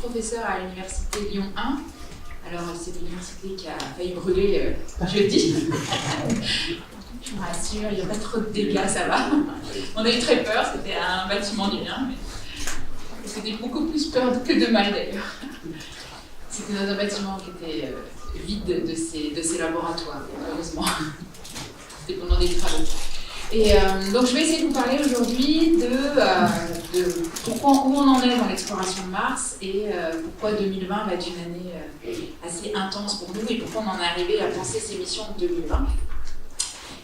professeure à l'université Lyon 1. Alors, c'est l'université qui a failli brûler jeudi. Je me rassure, il n'y a pas trop de dégâts, ça va. On a eu très peur, c'était un bâtiment du bien, mais c'était beaucoup plus peur que de mal d'ailleurs. C'était dans un bâtiment qui était vide de ses laboratoires, heureusement. C'était pendant des travaux. Et donc je vais essayer de vous parler aujourd'hui de pourquoi, où on en est dans l'exploration de Mars et pourquoi 2020 va être une année assez intense pour nous et pourquoi on en est arrivé à penser ces missions de 2020.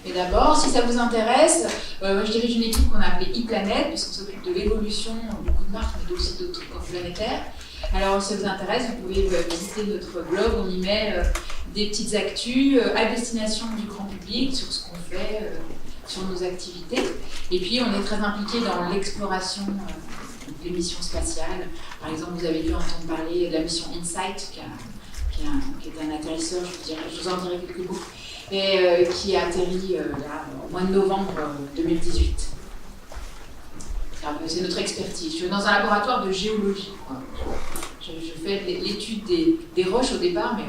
Et d'abord, si ça vous intéresse, je dirige une équipe qu'on a appelée e-Planet, puisqu'on s'occupe de l'évolution, beaucoup de Mars, mais aussi d'autres corps planétaires. Alors, si ça vous intéresse, vous pouvez visiter notre blog, on y met des petites actus à destination du grand public sur ce qu'on fait, sur nos activités. Et puis, on est très impliqué dans l'exploration des missions spatiales. Par exemple, vous avez dû entendre parler de la mission InSight, qui est un atterrisseur, je vous en dirai quelques mots, et qui a atterri là, au mois de novembre 2018. C'est notre expertise. Je suis dans un laboratoire de géologie. Je fais l'étude des roches au départ, mais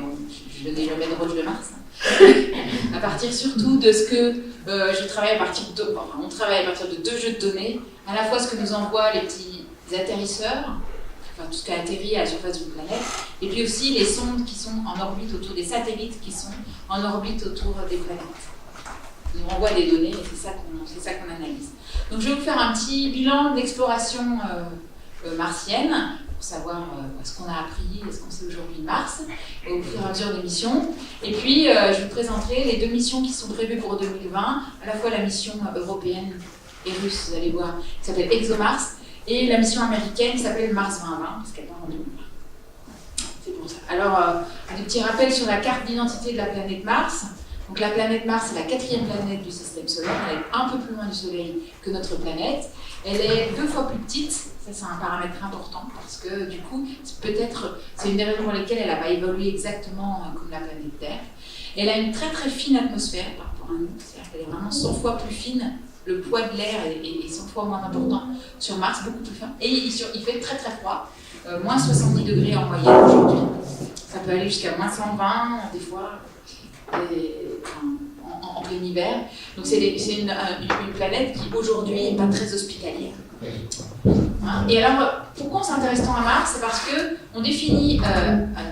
je n'ai jamais de roches de Mars. À partir surtout de ce que je travaille à partir de... Enfin, on travaille à partir de 2 jeux de données. À la fois ce que nous envoient les petits atterrisseurs, enfin tout ce qui a atterri à la surface d'une planète, et puis aussi les sondes qui sont en orbite autour des satellites qui sont en orbite autour des planètes. Ils nous renvoient des données et c'est ça qu'on analyse. Donc je vais vous faire un petit bilan d'exploration martienne pour savoir ce qu'on a appris et ce qu'on sait aujourd'hui de Mars au fur et à mesure des missions. Et puis je vous présenterai les 2 missions qui sont prévues pour 2020, à la fois la mission européenne et russe, vous allez voir, qui s'appelle ExoMars, et la mission américaine qui s'appelle Mars 2020, parce qu'elle part en 2020. C'est pour ça. Alors, des petits rappels sur la carte d'identité de la planète Mars. Donc la planète Mars, c'est la 4e planète du système solaire. Elle est un peu plus loin du Soleil que notre planète. Elle est 2 fois plus petite. Ça, c'est un paramètre important parce que du coup, c'est une des raisons pour lesquelles elle n'a pas évolué exactement comme la planète Terre. Elle a une très très fine atmosphère par rapport à nous. C'est-à-dire qu'elle est vraiment 100 fois plus fine. Le poids de l'air est 100 fois moins important sur Mars, beaucoup plus fin. Et il fait très très froid, moins 70 degrés en moyenne aujourd'hui. Ça peut aller jusqu'à moins 120 des fois, en plein hiver. Donc c'est une planète qui aujourd'hui n'est pas très hospitalière. Hein? Et alors, pourquoi on s'intéresse tant à Mars? C'est parce qu'on définit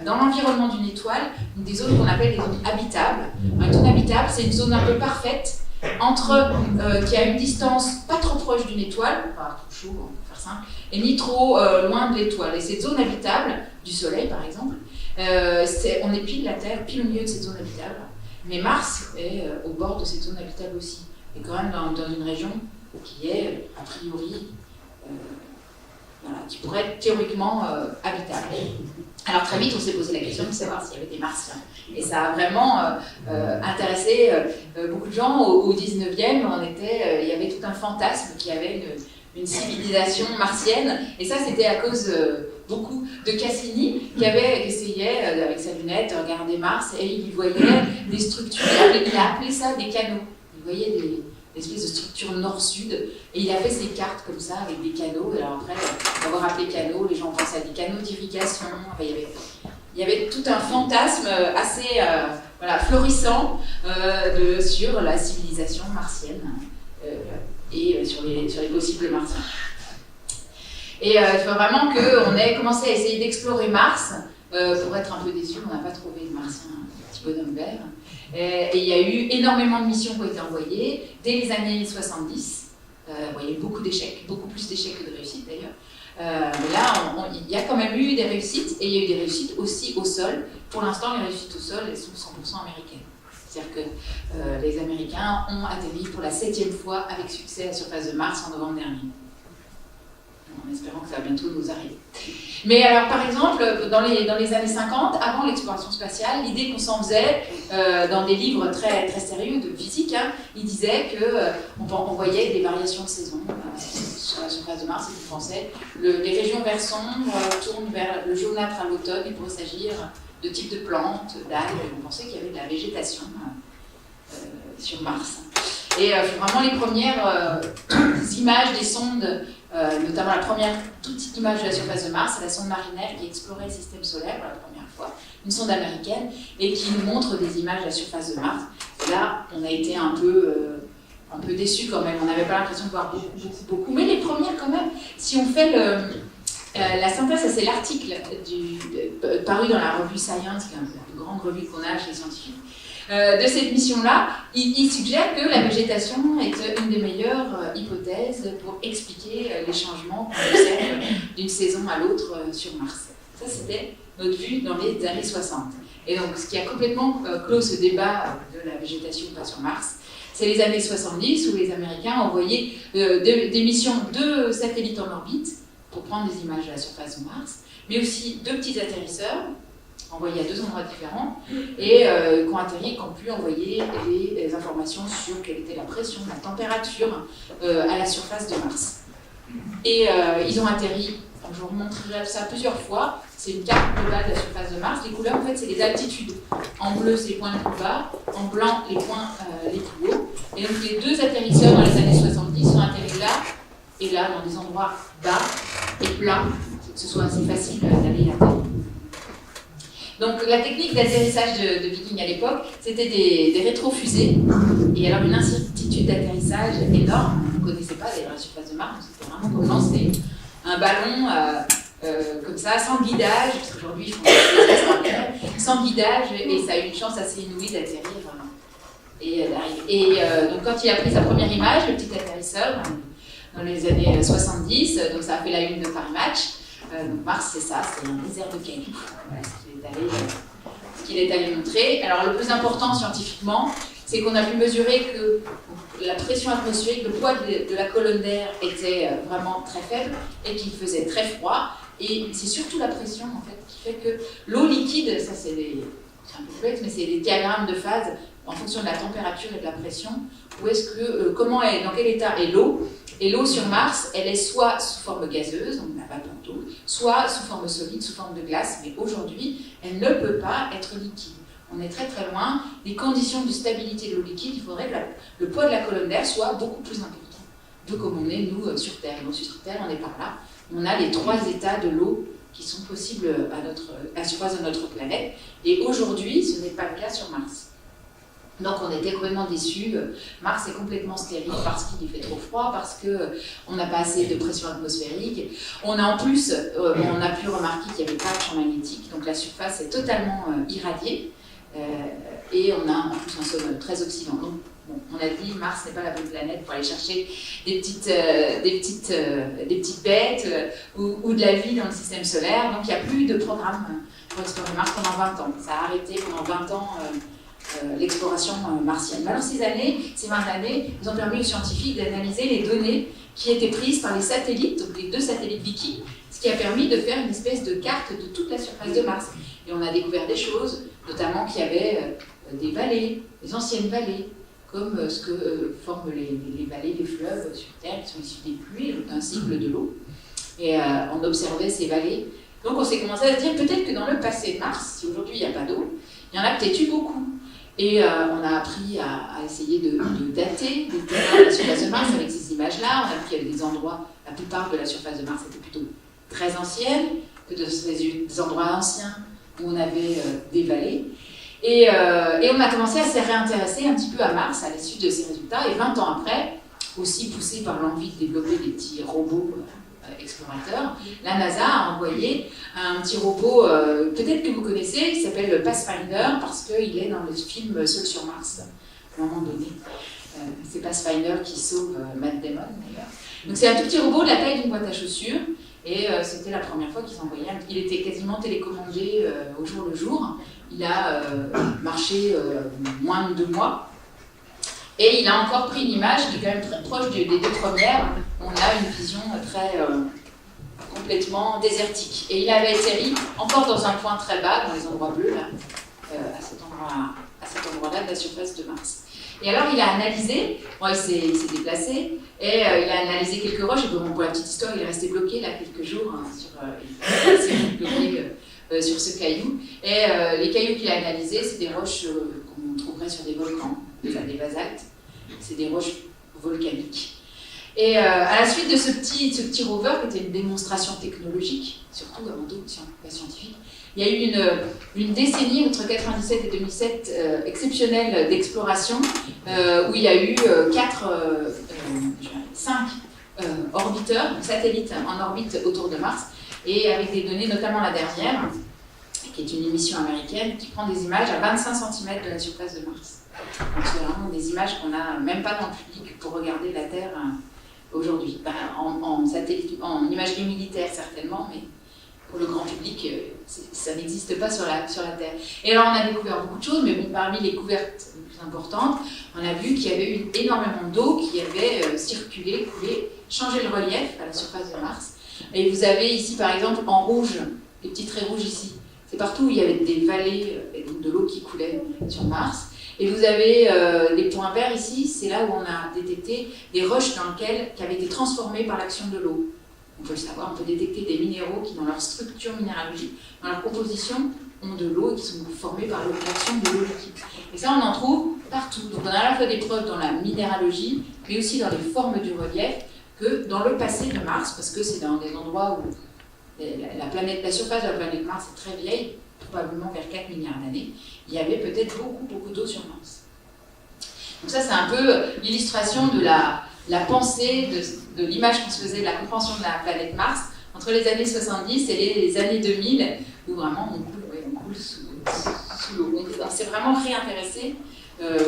dans l'environnement d'une étoile des zones qu'on appelle des zones habitables. Une zone habitable, c'est une zone un peu parfaite qui a une distance pas trop proche d'une étoile, pas trop chaud, on peut faire simple, et ni trop loin de l'étoile. Et cette zone habitable, du Soleil par exemple, on est pile la Terre, pile au milieu de cette zone habitable. Mais Mars est au bord de cette zone habitable aussi, et quand même dans une région qui est a priori, qui pourrait être théoriquement habitable. Alors très vite, on s'est posé la question de savoir s'il y avait des Martiens. Et ça a vraiment intéressé beaucoup de gens. Au 19e, il y avait tout un fantasme qu'il y avait une civilisation martienne. Et ça, c'était à cause beaucoup de Cassini, qui essayait, avec sa lunette, de regarder Mars, et il voyait des structures. Il a appelé ça des canaux. Il voyait des espèces de structures nord-sud, et il a fait ses cartes comme ça, avec des canaux. Alors après, d'avoir appelé canaux, les gens pensaient à des canaux d'irrigation. Enfin, il y avait tout un fantasme assez florissant sur la civilisation martienne et sur les possibles martiens. Et il faut vraiment qu'on ait commencé à essayer d'explorer Mars pour être un peu déçus. On n'a pas trouvé de martiens, petit bonhomme vert. Et il y a eu énormément de missions qui ont été envoyées dès les années 70. Il y a eu beaucoup d'échecs, beaucoup plus d'échecs que de réussites d'ailleurs. Mais là, il y a quand même eu des réussites, et il y a eu des réussites aussi au sol. Pour l'instant, les réussites au sol, elles sont 100% américaines. C'est-à-dire que les Américains ont atterri pour la 7e fois avec succès à la surface de Mars en novembre dernier. En espérant que ça va bientôt nous arriver. Mais alors, par exemple, dans les années 50, avant l'exploration spatiale, l'idée qu'on s'en faisait, dans des livres très, très sérieux de physique, ils disaient qu'on voyait des variations de saison sur la surface de Mars, et qu'ils pensaient les régions vert sombre tournent vers le jaunâtre à l'automne. Il pourrait s'agir de types de plantes, d'algues. On pensait qu'il y avait de la végétation sur Mars. Et vraiment les premières images des sondes notamment la première toute petite image de la surface de Mars, c'est la sonde Mariner qui explorait le système solaire pour la première fois, une sonde américaine, et qui nous montre des images de la surface de Mars. Et là, on a été un peu déçus quand même, on n'avait pas l'impression de voir beaucoup, mais les premières quand même, si on fait la synthèse, ça c'est l'article paru dans la revue Science, qui est la plus grande revue qu'on a chez les scientifiques, de cette mission-là, il suggère que la végétation est une des meilleures hypothèses pour expliquer les changements qu'on observe d'une saison à l'autre sur Mars. Ça, c'était notre vue dans les années 60. Et donc, ce qui a complètement clos ce débat de la végétation pas sur Mars, c'est les années 70 où les Américains ont envoyé des missions de satellites en orbite pour prendre des images de la surface de Mars, mais aussi 2 petits atterrisseurs envoyés à 2 endroits différents et qui ont atterri et qui ont pu envoyer des informations sur quelle était la pression, la température à la surface de Mars. Et ils ont atterri, je vous remontrerai ça plusieurs fois, c'est une carte globale de la surface de Mars. Les couleurs, en fait, c'est les altitudes. En bleu, c'est les points les plus bas, en blanc, les points les plus hauts. Et donc les 2 atterrisseurs dans les années 70 sont atterris là et là, dans des endroits bas et plats, que ce soit assez facile d'aller atterrir. Donc la technique d'atterrissage de Viking à l'époque, c'était des rétrofusées, et alors une incertitude d'atterrissage énorme. On ne connaissait pas d'ailleurs la surface de Mars, c'était vraiment comme lancer un ballon comme ça, sans guidage, parce qu'aujourd'hui ils font des tests en l'air, sans guidage, et ça a eu une chance assez inouïe d'atterrir et d'arriver. Et donc quand il a pris sa première image, le petit atterrisseur, dans les années 70, donc ça a fait la une de Paris Match. Donc Mars, c'est ça, c'est un désert de cailloux. Voilà ce qu'il est allé montrer. Alors le plus important scientifiquement, c'est qu'on a pu mesurer que la pression atmosphérique, le poids de la colonne d'air était vraiment très faible et qu'il faisait très froid. Et c'est surtout la pression en fait qui fait que l'eau liquide, ça c'est un peu complexe, mais c'est des diagrammes de phase en fonction de la température et de la pression. Où est-ce que, dans quel état est l'eau? Et l'eau sur Mars, elle est soit sous forme gazeuse, donc la vapeur d'eau, soit sous forme solide, sous forme de glace, mais aujourd'hui, elle ne peut pas être liquide. On est très très loin des conditions de stabilité de l'eau liquide. Il faudrait que le poids de la colonne d'air soit beaucoup plus important, de comme on est, nous, sur Terre. Donc sur Terre, on est par là. On a les 3 états de l'eau qui sont possibles à la surface de notre planète. Et aujourd'hui, ce n'est pas le cas sur Mars. Donc on était complètement déçus. Mars est complètement stérile parce qu'il fait trop froid, parce qu'on n'a pas assez de pression atmosphérique. On a en plus, on a pu remarquer qu'il n'y avait pas de champ magnétique, donc la surface est totalement irradiée. Et on a en plus un sol très oxydant. Donc bon, on a dit Mars n'est pas la bonne planète pour aller chercher des petites bêtes ou de la vie dans le système solaire. Donc il n'y a plus de programme pour explorer Mars pendant 20 ans. Ça a arrêté pendant 20 ans l'exploration martienne. Mais alors ces 20 années, ils ont permis aux scientifiques d'analyser les données qui étaient prises par les satellites, donc les 2 satellites Viking, ce qui a permis de faire une espèce de carte de toute la surface de Mars. Et on a découvert des choses, notamment qu'il y avait des vallées, des anciennes vallées, comme ce que forment les vallées des fleuves sur Terre, qui sont issus des pluies, d'un cycle de l'eau. Et on observait ces vallées. Donc on s'est commencé à se dire peut-être que dans le passé de Mars, si aujourd'hui il n'y a pas d'eau, il y en a peut-être eu beaucoup. Et on a appris à essayer de dater les terrains de la surface de Mars avec ces images-là. On a vu qu'il y avait des endroits, la plupart de la surface de Mars était plutôt très ancienne, que des endroits anciens où on avait des vallées. Et on a commencé à se réintéresser un petit peu à Mars à la suite de ces résultats. Et 20 ans après, aussi poussé par l'envie de développer des petits robots explorateurs, la NASA a envoyé un petit robot, peut-être que vous connaissez, qui s'appelle Pathfinder, parce qu'il est dans le film Seul sur Mars, à un moment donné. C'est Pathfinder qui sauve Matt Damon, d'ailleurs. Donc c'est un tout petit robot de la taille d'une boîte à chaussures, et c'était la première fois qu'ils envoyaient. Il était quasiment télécommandé au jour le jour. Il a marché moins de 2 mois. Et il a encore pris une image qui est quand même très proche des 2 premières. On a une vision très complètement désertique. Et il avait atterri encore dans un point très bas, dans les endroits bleus, là, à cet endroit-là de la surface de Mars. Et alors il a analysé, bon, il s'est déplacé, et il a analysé quelques roches. Et pour la petite histoire, il est resté bloqué là quelques jours, sur ce caillou. Et les cailloux qu'il a analysés, c'est des roches qu'on trouverait sur des volcans, des basaltes. C'est des roches volcaniques. Et à la suite de ce petit rover, qui était une démonstration technologique, surtout avant tout pas scientifique, il y a eu une décennie entre 1997 et 2007 exceptionnelle d'exploration, où il y a eu 5 orbiteurs, satellites en orbite autour de Mars, et avec des données, notamment la dernière, qui est une émission américaine, qui prend des images à 25 cm de la surface de Mars. Donc c'est vraiment des images qu'on n'a même pas dans le public pour regarder la Terre aujourd'hui. En satellite, en imagerie militaire certainement, mais pour le grand public, ça n'existe pas sur la Terre. Et alors on a découvert beaucoup de choses, mais bon, parmi les couvertes les plus importantes, on a vu qu'il y avait eu énormément d'eau qui avait circulé, coulé, changé le relief à la surface de Mars. Et vous avez ici par exemple en rouge, les petits traits rouges ici, c'est partout où il y avait des vallées et donc de l'eau qui coulait sur Mars. Et vous avez des points verts ici, c'est là où on a détecté des roches qui avaient été transformées par l'action de l'eau. On peut le savoir, on peut détecter des minéraux qui, dans leur structure minéralogique, dans leur composition, ont de l'eau et qui sont formés par l'action de l'eau liquide. Et ça, on en trouve partout. Donc on a à la fois des preuves dans la minéralogie, mais aussi dans les formes du relief, que dans le passé de Mars, parce que c'est dans des endroits où la surface de la planète Mars est très vieille, probablement vers 4 milliards d'années, il y avait peut-être beaucoup d'eau sur Mars. Donc ça, c'est un peu l'illustration de la pensée, de l'image qu'on se faisait de la compréhension de la planète Mars entre les années 70 et les années 2000, où vraiment on coule sous l'eau. On s'est vraiment réintéressé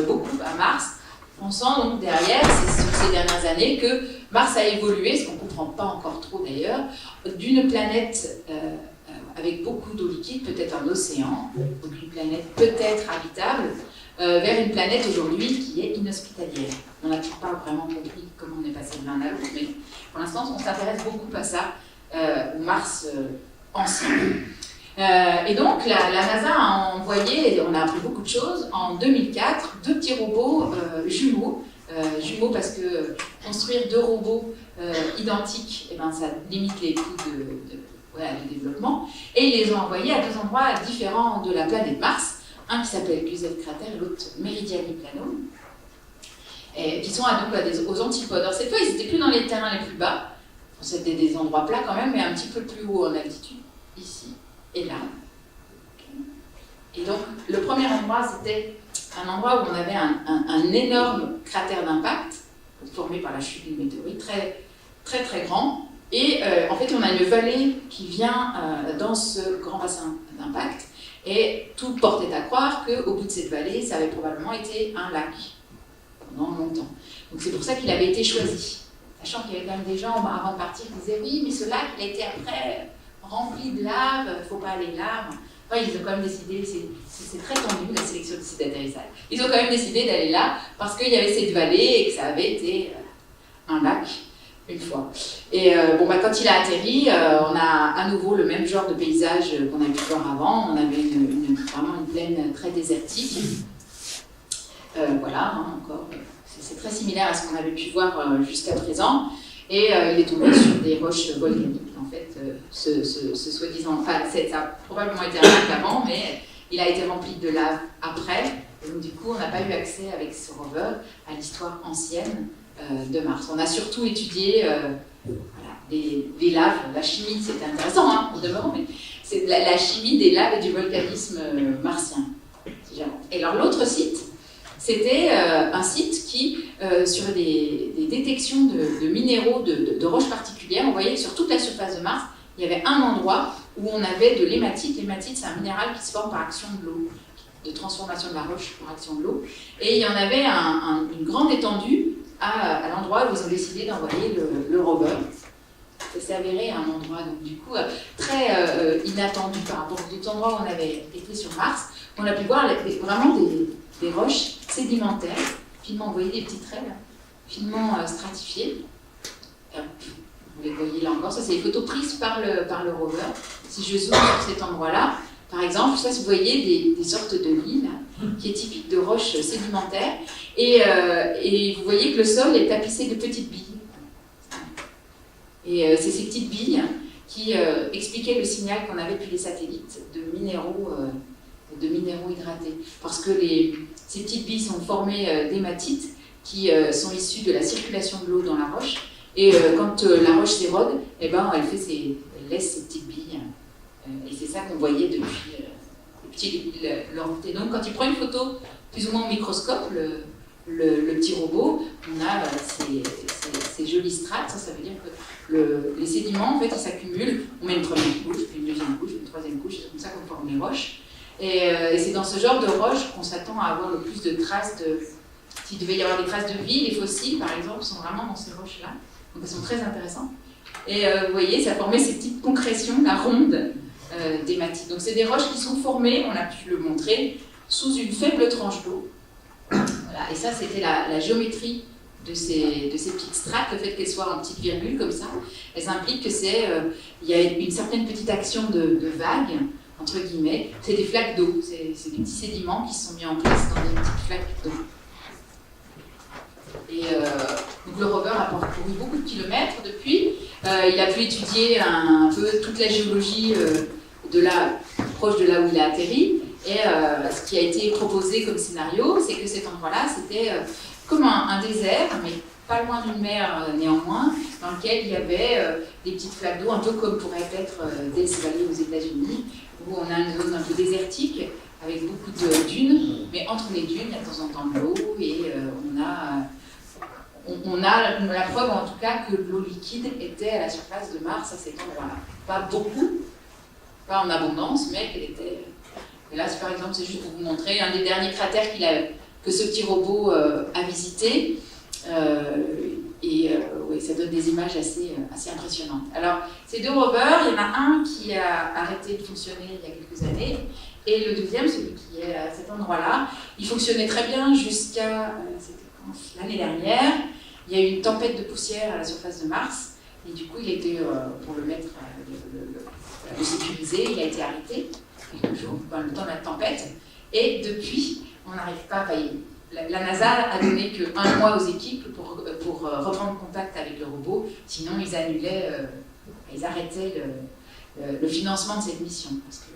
beaucoup à Mars, pensant donc derrière, c'est sur ces dernières années, que Mars a évolué, ce qu'on ne comprend pas encore trop d'ailleurs, d'une planète avec beaucoup d'eau liquide, peut-être un océan, donc une planète peut-être habitable, vers une planète aujourd'hui qui est inhospitalière. On n'a toujours pas vraiment compris comment on est passé de l'un à l'autre, mais pour l'instant, on s'intéresse beaucoup à ça, au Mars ancien. Et donc, la NASA a envoyé, on a appris beaucoup de choses, en 2004, 2 petits robots jumeaux. Jumeaux parce que construire 2 robots identiques, eh ben, ça limite les coûts de développement. Et ils les ont envoyés à 2 endroits différents de la planète Mars. Un qui s'appelle QZ Crater et l'autre Meridiani Planum, qui sont aux antipodes. Alors cette fois, ils n'étaient plus dans les terrains les plus bas. C'était des endroits plats quand même, mais un petit peu plus haut en altitude, ici et là. Et donc, le premier endroit, c'était un endroit où on avait un énorme cratère d'impact, formé par la chute d'une météorite, très grand. Et en fait, on a une vallée qui vient dans ce grand bassin d'impact. Et tout portait à croire qu'au bout de cette vallée, ça avait probablement été un lac pendant longtemps. Donc c'est pour ça qu'il avait été choisi. Sachant qu'il y avait quand même des gens, avant de partir, qui disaient oui, mais ce lac, il a été après rempli de lave, il ne faut pas aller là. Enfin, ils ont quand même décidé, c'est très tendu la sélection du site d'atterrissage. Ils ont quand même décidé d'aller là parce qu'il y avait cette vallée et que ça avait été un lac une fois. Et quand il a atterri, on a à nouveau le même genre de paysage qu'on a pu voir avant. On avait vraiment une plaine très désertique. Encore, c'est très similaire à ce qu'on avait pu voir jusqu'à présent. Et il est tombé sur des roches volcaniques. En fait, ce soi-disant, ça a probablement été un lac avant, mais il a été rempli de lave après. Et donc du coup, on n'a pas eu accès avec ce rover à l'histoire ancienne de Mars. On a surtout étudié les laves, la chimie, c'est intéressant pour demeurant, mais c'est la chimie des laves et du volcanisme martien. Et alors l'autre site, c'était un site qui, sur des détections de minéraux, de roches particulières, on voyait que sur toute la surface de Mars, il y avait un endroit où on avait de l'hématite. L'hématite, c'est un minéral qui se forme par action de l'eau, de transformation de la roche par action de l'eau. Et il y en avait une grande étendue à l'endroit où ils ont décidé d'envoyer le rover. Ça s'est avéré à un endroit, donc du coup, très inattendu par rapport aux autres endroits où on avait été sur Mars. On a pu voir vraiment des roches sédimentaires, finement, vous voyez des petits traits là, finement stratifiés. Vous les voyez là encore, ça c'est des photos prises par le rover. Si je zoome sur cet endroit-là, par exemple, ça vous voyez des sortes de lits là, qui est typique de roches sédimentaires, et vous voyez que le sol est tapissé de petites billes. Et c'est ces petites billes qui expliquaient le signal qu'on avait depuis les satellites de minéraux hydratés. Parce que ces petites billes sont formées d'hématite qui sont issues de la circulation de l'eau dans la roche Et quand la roche s'érode, eh ben, elle laisse ses petites billes. Et c'est ça qu'on voyait depuis l'orité. Donc quand il prend une photo plus ou moins au microscope, le petit robot, on a ces jolies strates. Ça veut dire que les sédiments, en fait, ils s'accumulent. On met une première couche, puis une deuxième couche, puis une troisième couche, c'est comme ça qu'on forme les roches. Et c'est dans ce genre de roches qu'on s'attend à avoir le plus de traces s'il devait y avoir des traces de vie, les fossiles, par exemple, sont vraiment dans ces roches-là. Donc elles sont très intéressantes. Et vous voyez, ça formait ces petites concrétions, la ronde d'hématite. Donc c'est des roches qui sont formées, on a pu le montrer, sous une faible tranche d'eau. Voilà. Et ça, c'était la géométrie de ces petites strates, le fait qu'elles soient en petites virgules comme ça. Elles impliquent que il y a une certaine petite action de vague, entre guillemets. C'est des flaques d'eau, c'est des petits sédiments qui sont mis en place dans des petites flaques d'eau. Et donc le rover a parcouru beaucoup de kilomètres depuis. Il a pu étudier un peu toute la géologie proche de là où il a atterri. Et ce qui a été proposé comme scénario, c'est que cet endroit-là, c'était comme un désert, mais pas loin d'une mer néanmoins, dans lequel il y avait des petites flaques d'eau, un peu comme pourrait être Death Valley aux États-Unis, où on a une zone un peu désertique, avec beaucoup de dunes, mais entre les dunes, il y a de temps en temps de l'eau, et on a la preuve en tout cas que l'eau liquide était à la surface de Mars à cet endroit-là. Pas beaucoup, pas en abondance, mais qu'elle était... Et là, par exemple, c'est juste pour vous montrer un des derniers cratères que ce petit robot a visité. Oui, ça donne des images assez impressionnantes. Alors, ces deux rovers, il y en a un qui a arrêté de fonctionner il y a quelques années, et le deuxième, celui qui est à cet endroit-là, il fonctionnait très bien jusqu'à l'année dernière. Il y a eu une tempête de poussière à la surface de Mars, et du coup, il était, pour le mettre, le sécuriser, il a été arrêté quelques jours, dans le temps de la tempête, et depuis, on n'arrive pas à payer. La NASA a donné qu'un mois aux équipes pour reprendre contact avec le robot, sinon ils arrêtaient le financement de cette mission. Parce que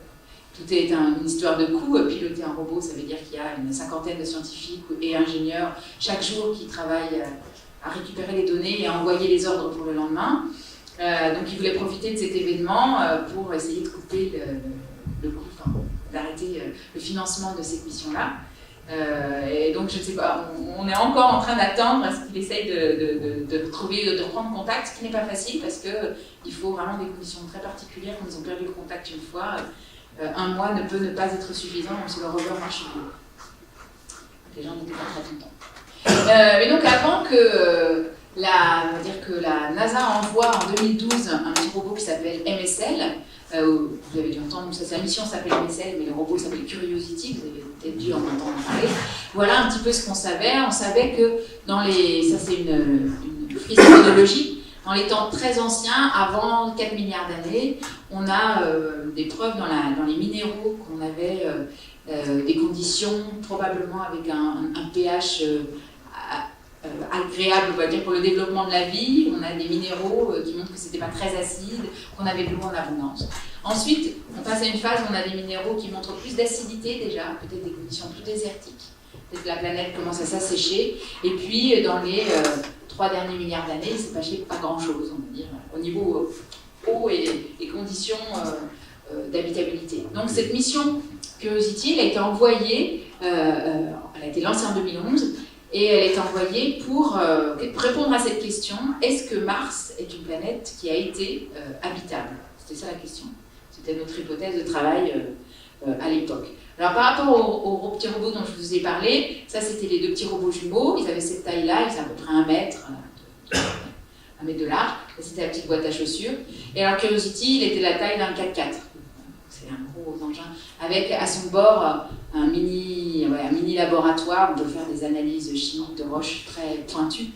tout est une histoire de coût. Piloter un robot, ça veut dire qu'il y a une cinquantaine de scientifiques et ingénieurs chaque jour qui travaillent à récupérer les données et à envoyer les ordres pour le lendemain. Donc ils voulaient profiter de cet événement pour essayer de couper le coût, d'arrêter le financement de cette mission-là. Et donc, je ne sais pas, on est encore en train d'attendre à ce qu'il essaye de reprendre contact, ce qui n'est pas facile parce qu'il faut vraiment des conditions très particulières. Quand ils ont perdu le contact une fois, un mois ne peut ne pas être suffisant, même si le rover marche mieux. Les gens n'étaient pas très contents. Mais donc, avant que la NASA envoie en 2012 un petit robot qui s'appelle MSL, vous avez dû entendre, sa mission s'appelle MSL, mais le robot s'appelle Curiosity, vous avez peut-être dû en entendre parler. Voilà un petit peu ce qu'on savait. On savait que ça c'est une frise chronologique, dans les temps très anciens, avant 4 milliards d'années, on a des preuves dans les minéraux qu'on avait des conditions, probablement avec un pH agréable, on va dire, pour le développement de la vie. On a des minéraux qui montrent que c'était pas très acide, qu'on avait de l'eau en abondance. Ensuite, on passe à une phase où on a des minéraux qui montrent plus d'acidité déjà, peut-être des conditions plus désertiques. Peut-être que la planète commence à s'assécher. Et puis, dans les 3 derniers milliards d'années, il ne s'est passé pas grand-chose, on va dire, au niveau eau et conditions d'habitabilité. Donc, cette mission Curiosity, elle a été envoyée, elle a été lancée en 2011, et elle est envoyée pour répondre à cette question, est-ce que Mars est une planète qui a été habitable? C'était ça la question. C'était notre hypothèse de travail à l'époque. Alors par rapport aux petits robots dont je vous ai parlé, ça c'était les deux petits robots jumeaux, ils avaient cette taille-là, ils faisaient à peu près 1 mètre de large, c'était la petite boîte à chaussures. Et alors Curiosity, il était de la taille d'un 4x4. C'est un gros engin, avec à son bord un mini laboratoire où on peut faire des analyses chimiques de roches très pointues.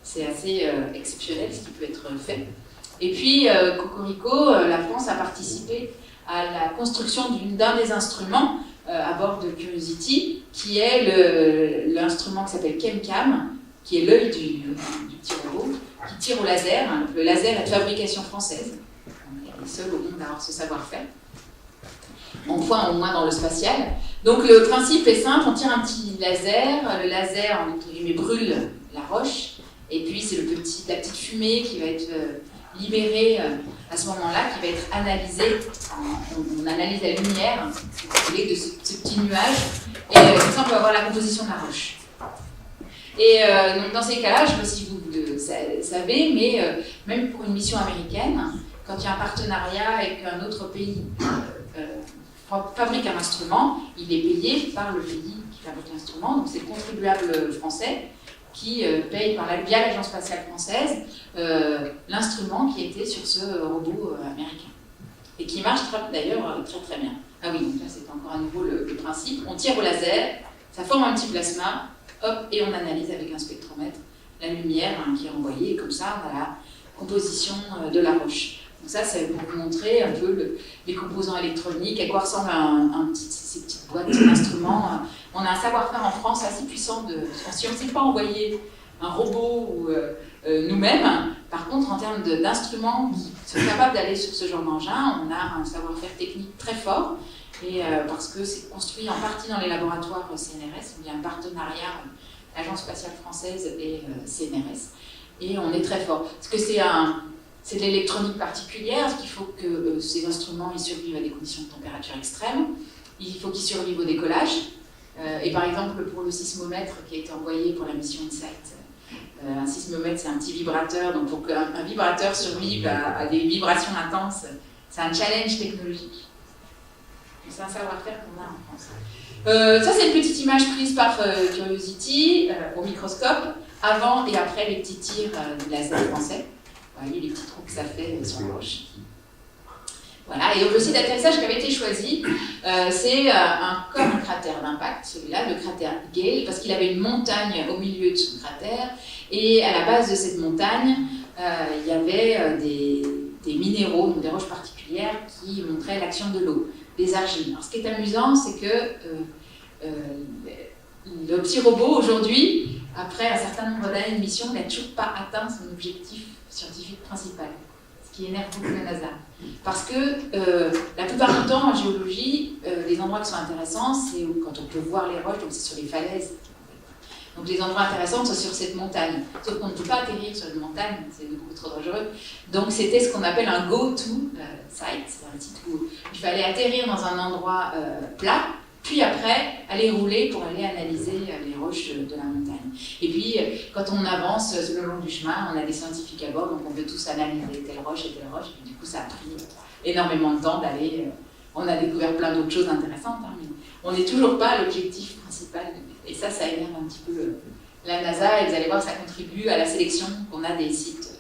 C'est assez exceptionnel ce qui peut être fait. Et puis, Cocorico, la France a participé à la construction d'un des instruments à bord de Curiosity, qui est l'instrument qui s'appelle ChemCam, qui est l'œil du petit robot, qui tire au laser. Le laser est de fabrication française. On est les seuls au monde à avoir ce savoir-faire. Au moins dans le spatial. Donc le principe est simple, on tire un petit laser, le laser entre guillemets brûle la roche, Et puis c'est la petite fumée qui va être libérée à ce moment-là, qui va être analysée. On analyse la lumière, si vous voulez, de ce petit nuage. Et comme ça, on peut avoir la composition de la roche. Et donc dans ces cas-là, je ne sais pas si vous le savez, mais même pour une mission américaine, quand il y a un partenariat et qu'un autre pays fabrique un instrument, il est payé par le pays qui fabrique l'instrument, donc c'est le contribuable français qui paye via l'Agence spatiale française l'instrument qui était sur ce robot américain. Et qui marche d'ailleurs très très bien. Ah oui, donc là c'est encore à nouveau le principe. On tire au laser, ça forme un petit plasma, hop, et on analyse avec un spectromètre la lumière qui est envoyée, et comme ça on a la composition de la roche. Donc ça, c'est pour vous montrer un peu les composants électroniques, à quoi ressemblent ces petites boîtes d'instruments. On a un savoir-faire en France assez puissant. Si on ne sait pas envoyer un robot ou nous-mêmes, par contre, en termes d'instruments qui sont capables d'aller sur ce genre d'engin, on a un savoir-faire technique très fort. Et parce que c'est construit en partie dans les laboratoires CNRS, il y a un partenariat Agence spatiale française et CNRS. Et on est très fort. Parce que c'est de l'électronique particulière, parce qu'il faut que ces instruments ils survivent à des conditions de température extrêmes. Il faut qu'ils survivent au décollage. Et par exemple, pour le sismomètre qui a été envoyé pour la mission InSight, un sismomètre, c'est un petit vibrateur. Donc pour qu'un vibrateur survive à des vibrations intenses, c'est un challenge technologique. C'est un savoir-faire qu'on a en France. Ça, c'est une petite image prise par Curiosity au microscope, avant et après les petits tirs du laser français. Vous voyez les petits trous que ça fait sur la roche. Voilà, et donc le site d'atterrissage qui avait été choisi, c'est comme un cratère d'impact, celui-là, le cratère Gale, parce qu'il avait une montagne au milieu de son cratère, et à la base de cette montagne, il y avait des minéraux, donc des roches particulières, qui montraient l'action de l'eau, des argiles. Alors, ce qui est amusant, c'est que le petit robot, aujourd'hui, après un certain nombre d'années de mission, n'a toujours pas atteint son objectif scientifique principal, ce qui énerve beaucoup la NASA. Parce que la plupart du temps, en géologie, les endroits qui sont intéressants, c'est quand on peut voir les roches, donc c'est sur les falaises. Donc les endroits intéressants sont sur cette montagne. Sauf qu'on ne peut pas atterrir sur une montagne, c'est beaucoup trop dangereux. Donc c'était ce qu'on appelle un go-to site, c'est un site où il fallait atterrir dans un endroit plat, puis après aller rouler pour aller analyser les roches de la montagne. Et puis quand on avance le long du chemin, on a des scientifiques à bord, donc on veut tous analyser telle roche, et puis du coup ça a pris énormément de temps d'aller... on a découvert plein d'autres choses intéressantes, hein, mais on n'est toujours pas à l'objectif principal. Et ça énerve un petit peu la NASA, et vous allez voir, ça contribue à la sélection qu'on a des sites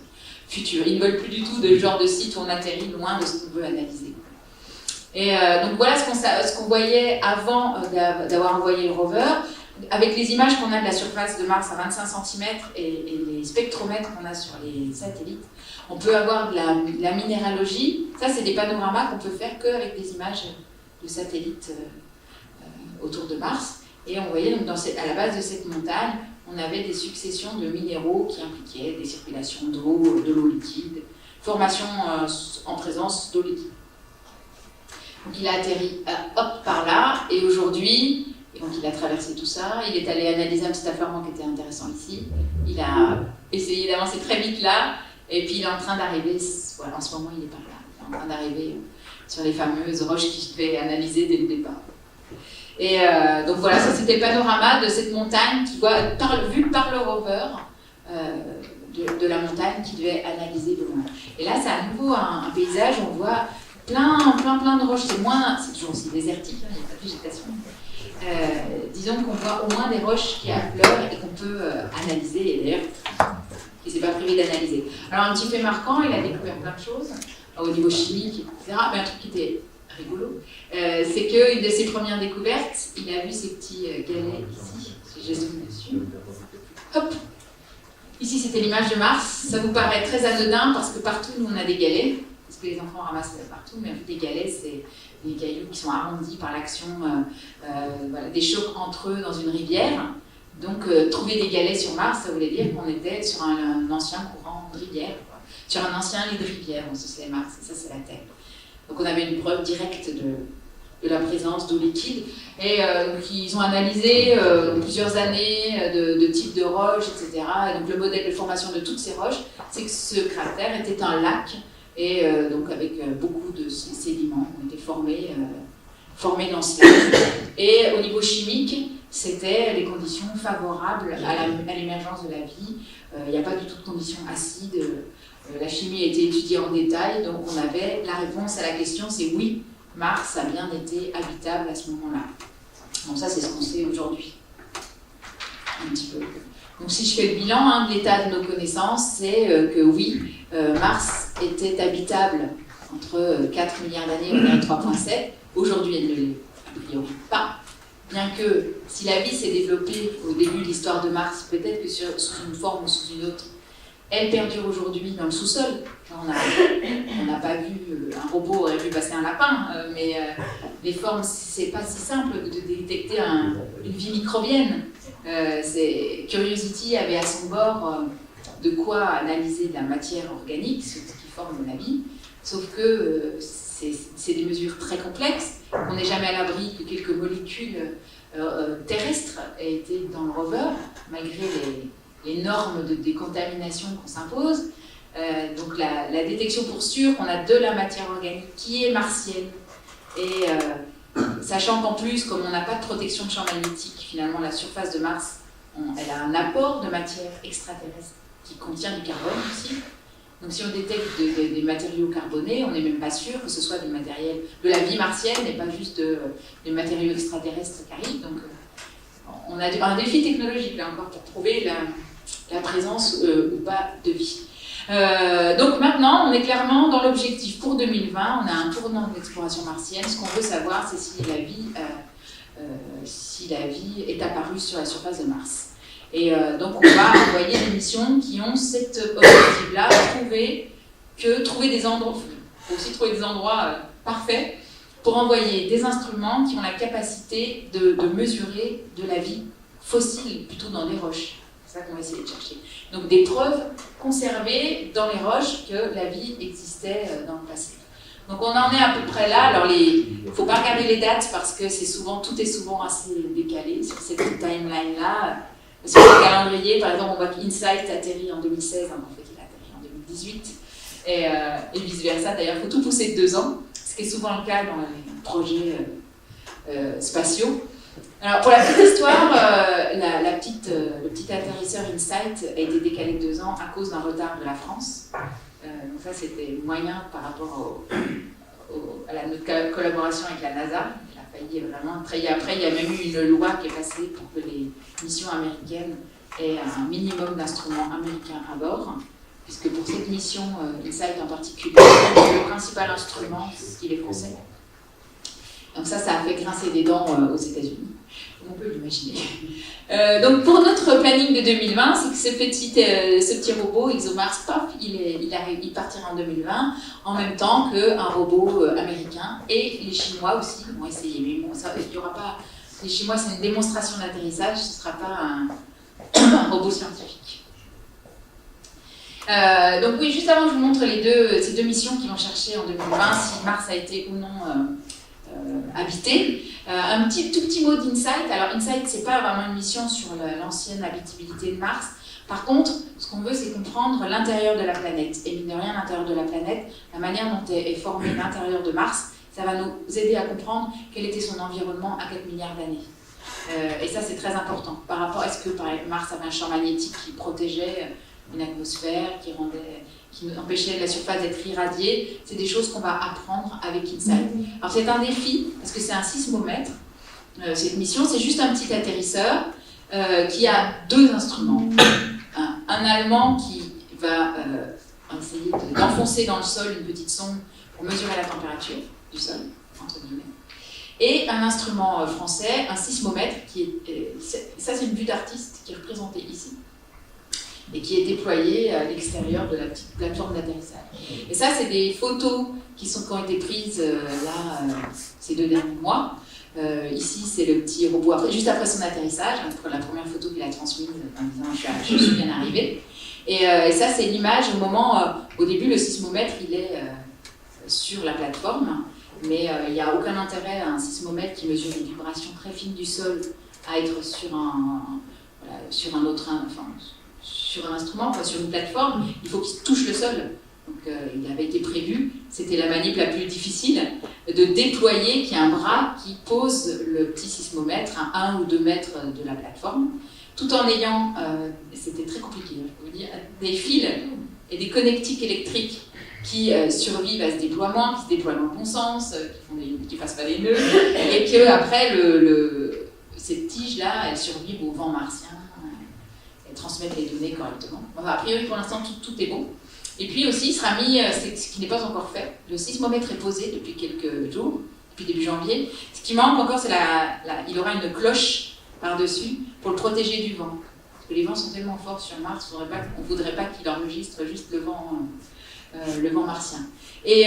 futurs. Ils ne veulent plus du tout de genre de site où on atterrit loin de ce qu'on veut analyser. Et donc voilà ce qu'on voyait avant d'avoir envoyé le rover. Avec les images qu'on a de la surface de Mars à 25 cm et les spectromètres qu'on a sur les satellites, on peut avoir de la minéralogie. Ça, c'est des panoramas qu'on peut faire qu'avec des images de satellites autour de Mars. Et on voyait donc à la base de cette montagne, on avait des successions de minéraux qui impliquaient des circulations d'eau, de l'eau liquide, formation en présence d'eau liquide. Donc il a atterri par là, et aujourd'hui, donc il a traversé tout ça, il est allé analyser un petit affairement qui était intéressant ici, il a essayé d'avancer très vite là, et puis il est en train d'arriver, voilà, en ce moment il est par là, il est en train d'arriver sur les fameuses roches qu'il devait analyser dès le départ. Et donc voilà, ça c'était le panorama de cette montagne qui vue par le rover de la montagne qui devait analyser de loin. Et là c'est à nouveau un paysage où on voit plein de roches, c'est toujours aussi désertique, hein, il n'y a pas de végétation. Disons qu'on voit au moins des roches qui affleurent et qu'on peut analyser, et d'ailleurs il ne s'est pas privé d'analyser. Alors un petit fait marquant, il a découvert plein de choses au niveau chimique, etc. Mais un truc qui était rigolo, c'est qu'une de ses premières découvertes, il a vu ces petits galets ici, j'ai zoomé dessus. Hop! Ici c'était l'image de Mars, ça vous paraît très anodin parce que partout nous on a des galets, parce que les enfants ramassent partout, mais en fait les galets c'est des cailloux qui sont arrondis par l'action voilà, des chocs entre eux dans une rivière. Donc trouver des galets sur Mars, ça voulait dire qu'on était sur un ancien courant de rivière, quoi. Sur un ancien lit de rivière, on se sait Mars, et ça c'est la Terre. Donc on avait une preuve directe de la présence d'eau liquide. Et donc, ils ont analysé plusieurs années de types de roches, etc. Et donc le modèle de formation de toutes ces roches, c'est que ce cratère était un lac, et donc avec beaucoup de sédiments qui ont été formés dans ce lac. Et au niveau chimique, c'était les conditions favorables à l'émergence de la vie. Il n'y a pas du tout de conditions acides. La chimie a été étudiée en détail, donc on avait la réponse à la question, c'est oui, Mars a bien été habitable à ce moment-là. Donc ça, c'est ce qu'on sait aujourd'hui. Un petit peu. Donc si je fais le bilan de l'état de nos connaissances, c'est que oui, Mars était habitable entre 4 milliards d'années et 3,7. Aujourd'hui, elle ne l'est a priori pas. Bien que si la vie s'est développée au début de l'histoire de Mars, peut-être que sous une forme ou sous une autre, elle perdure aujourd'hui dans le sous-sol. On n'a pas vu, un robot aurait vu passer un lapin, mais les formes, c'est pas si simple de détecter une vie microbienne. Curiosity avait à son bord de quoi analyser de la matière organique, ce qui forme la vie, sauf que c'est des mesures très complexes, on n'est jamais à l'abri que quelques molécules terrestres aient été dans le rover, malgré les normes de décontamination qu'on s'impose. Donc la détection pour sûr, on a de la matière organique qui est martienne. Et sachant qu'en plus, comme on n'a pas de protection de champ magnétique, finalement la surface de Mars, elle a un apport de matière extraterrestre qui contient du carbone aussi. Donc si on détecte des matériaux carbonés, on n'est même pas sûr que ce soit du matériel de la vie martienne et pas juste des matériaux extraterrestres qui arrivent. Donc on a un défi technologique là encore pour prouver la présence ou pas de vie. Donc maintenant, on est clairement dans l'objectif pour 2020, on a un tournant de l'exploration martienne. Ce qu'on veut savoir, c'est si la vie est apparue sur la surface de Mars. Et donc on va envoyer des missions qui ont cet objectif-là, trouver des endroits, faut aussi trouver des endroits parfaits pour envoyer des instruments qui ont la capacité de mesurer de la vie fossile, plutôt dans les roches. C'est ça qu'on va essayer de chercher. Donc des preuves conservées dans les roches que la vie existait dans le passé. Donc on en est à peu près là. Alors il ne faut pas regarder les dates parce que tout est souvent assez décalé sur cette timeline-là. Sur le calendrier, par exemple, on voit qu'Insight atterrit en 2016, en fait il a atterri en 2018, et vice-versa. D'ailleurs, il faut tout pousser de 2 ans, ce qui est souvent le cas dans les projets spatiaux. Alors, pour la petite histoire, le petit atterrisseur Insight a été décalé de 2 ans à cause d'un retard de la France. Donc ça, c'était moyen par rapport à notre collaboration avec la NASA. Vraiment. Après, il y a même eu une loi qui est passée pour que les missions américaines aient un minimum d'instruments américains à bord, puisque pour cette mission, Insight en particulier, le principal instrument, c'est qu'il est français. Donc ça a fait grincer des dents aux États-Unis, on peut l'imaginer. Donc pour notre planning de 2020, c'est que ce petit robot ExoMars, il partira en 2020 en même temps qu'un robot américain, et les Chinois aussi vont essayer. Mais bon, il y aura pas. Les Chinois, c'est une démonstration d'atterrissage, ce ne sera pas un robot scientifique. Donc oui, juste avant, je vous montre ces deux missions qui vont chercher en 2020 si Mars a été ou non habité. Un tout petit mot d'Insight. Alors Insight, c'est pas vraiment une mission sur l'ancienne habitabilité de Mars. Par contre, ce qu'on veut, c'est comprendre l'intérieur de la planète. Et mine de rien, l'intérieur de la planète, la manière dont est formé l'intérieur de Mars, ça va nous aider à comprendre quel était son environnement à 4 milliards d'années. Et ça, c'est très important. Par rapport à ce que Mars avait un champ magnétique qui protégeait une atmosphère, qui nous empêchait la surface d'être irradiée, c'est des choses qu'on va apprendre avec Insight. Alors c'est un défi, parce que c'est un sismomètre, cette mission, c'est juste un petit atterrisseur qui a 2 instruments. Un allemand qui va essayer d'enfoncer dans le sol une petite sonde pour mesurer la température du sol, entre guillemets. Et un instrument français, un sismomètre, ça c'est une vue d'artiste qui est représentée ici, et qui est déployé à l'extérieur de la petite plateforme d'atterrissage. Et ça, c'est des photos qui ont été prises ces 2 derniers mois. Ici, c'est le petit robot juste après son atterrissage, la première photo qu'il a transmise en disant « je suis bien arrivé ». Et ça, c'est l'image au moment, au début, le sismomètre, il est sur la plateforme. mais il n'y a aucun intérêt à un sismomètre qui mesure les vibrations très fines du sol à être sur un autre, enfin, sur un instrument, enfin, sur une plateforme. Il faut qu'il touche le sol. Donc il avait été prévu, c'était la manip la plus difficile, de déployer qu'il y a un bras qui pose le petit sismomètre à 1 ou 2 mètres de la plateforme, tout en ayant, c'était très compliqué, je peux vous dire, des fils et des connectiques électriques qui survivent à ce déploiement, qui se déploient dans le bon sens, qui ne fassent pas des nœuds, et que après ces tiges-là, elles survivent au vent martien, elles transmettent les données correctement. Enfin, a priori, pour l'instant, tout est bon. Et puis aussi, il sera mis, ce qui n'est pas encore fait, le sismomètre est posé depuis quelques jours, depuis début janvier. Ce qui manque encore, c'est il aura une cloche par-dessus pour le protéger du vent. Parce que les vents sont tellement forts sur Mars, on ne voudrait pas qu'il enregistre juste le vent martien. Et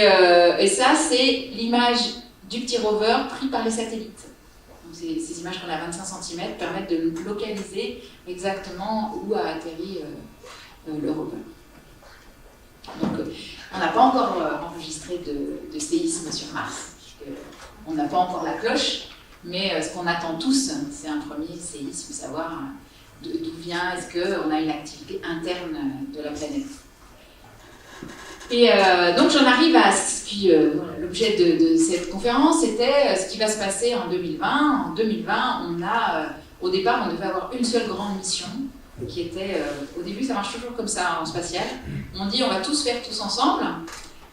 ça, c'est l'image du petit rover pris par les satellites. Donc ces images qu'on a à 25 cm permettent de localiser exactement où a atterri le rover. Donc, on n'a pas encore enregistré de séisme sur Mars, on n'a pas encore la cloche, mais ce qu'on attend tous, c'est un premier séisme, savoir d'où vient, est-ce qu'on a une activité interne de la planète. Et donc j'en arrive à ce qui, l'objet de cette conférence, c'était ce qui va se passer en 2020. En 2020, au départ, on devait avoir une seule grande mission, qui était, au début ça marche toujours comme ça en spatial, on dit on va tous faire tous ensemble,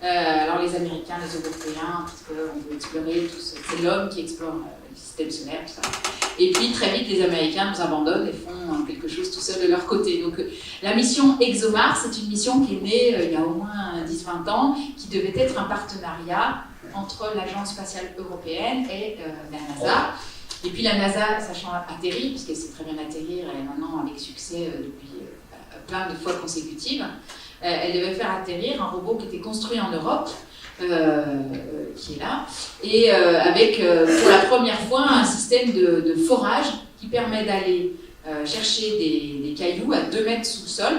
alors les Américains, les Européens, parce qu'on veut explorer, c'est l'homme qui explore le système solaire, tout ça. Et puis très vite les Américains nous abandonnent et font quelque chose tout seul de leur côté. Donc la mission ExoMars, c'est une mission qui est née il y a au moins 10-20 ans, qui devait être un partenariat entre l'Agence spatiale européenne et la NASA. Et puis la NASA, sachant atterrir, puisqu'elle sait très bien atterrir, et maintenant avec succès depuis plein de fois consécutives, elle devait faire atterrir un robot qui était construit en Europe, qui est là, et avec pour la première fois un système de forage qui permet d'aller chercher des cailloux à 2 mètres sous le sol,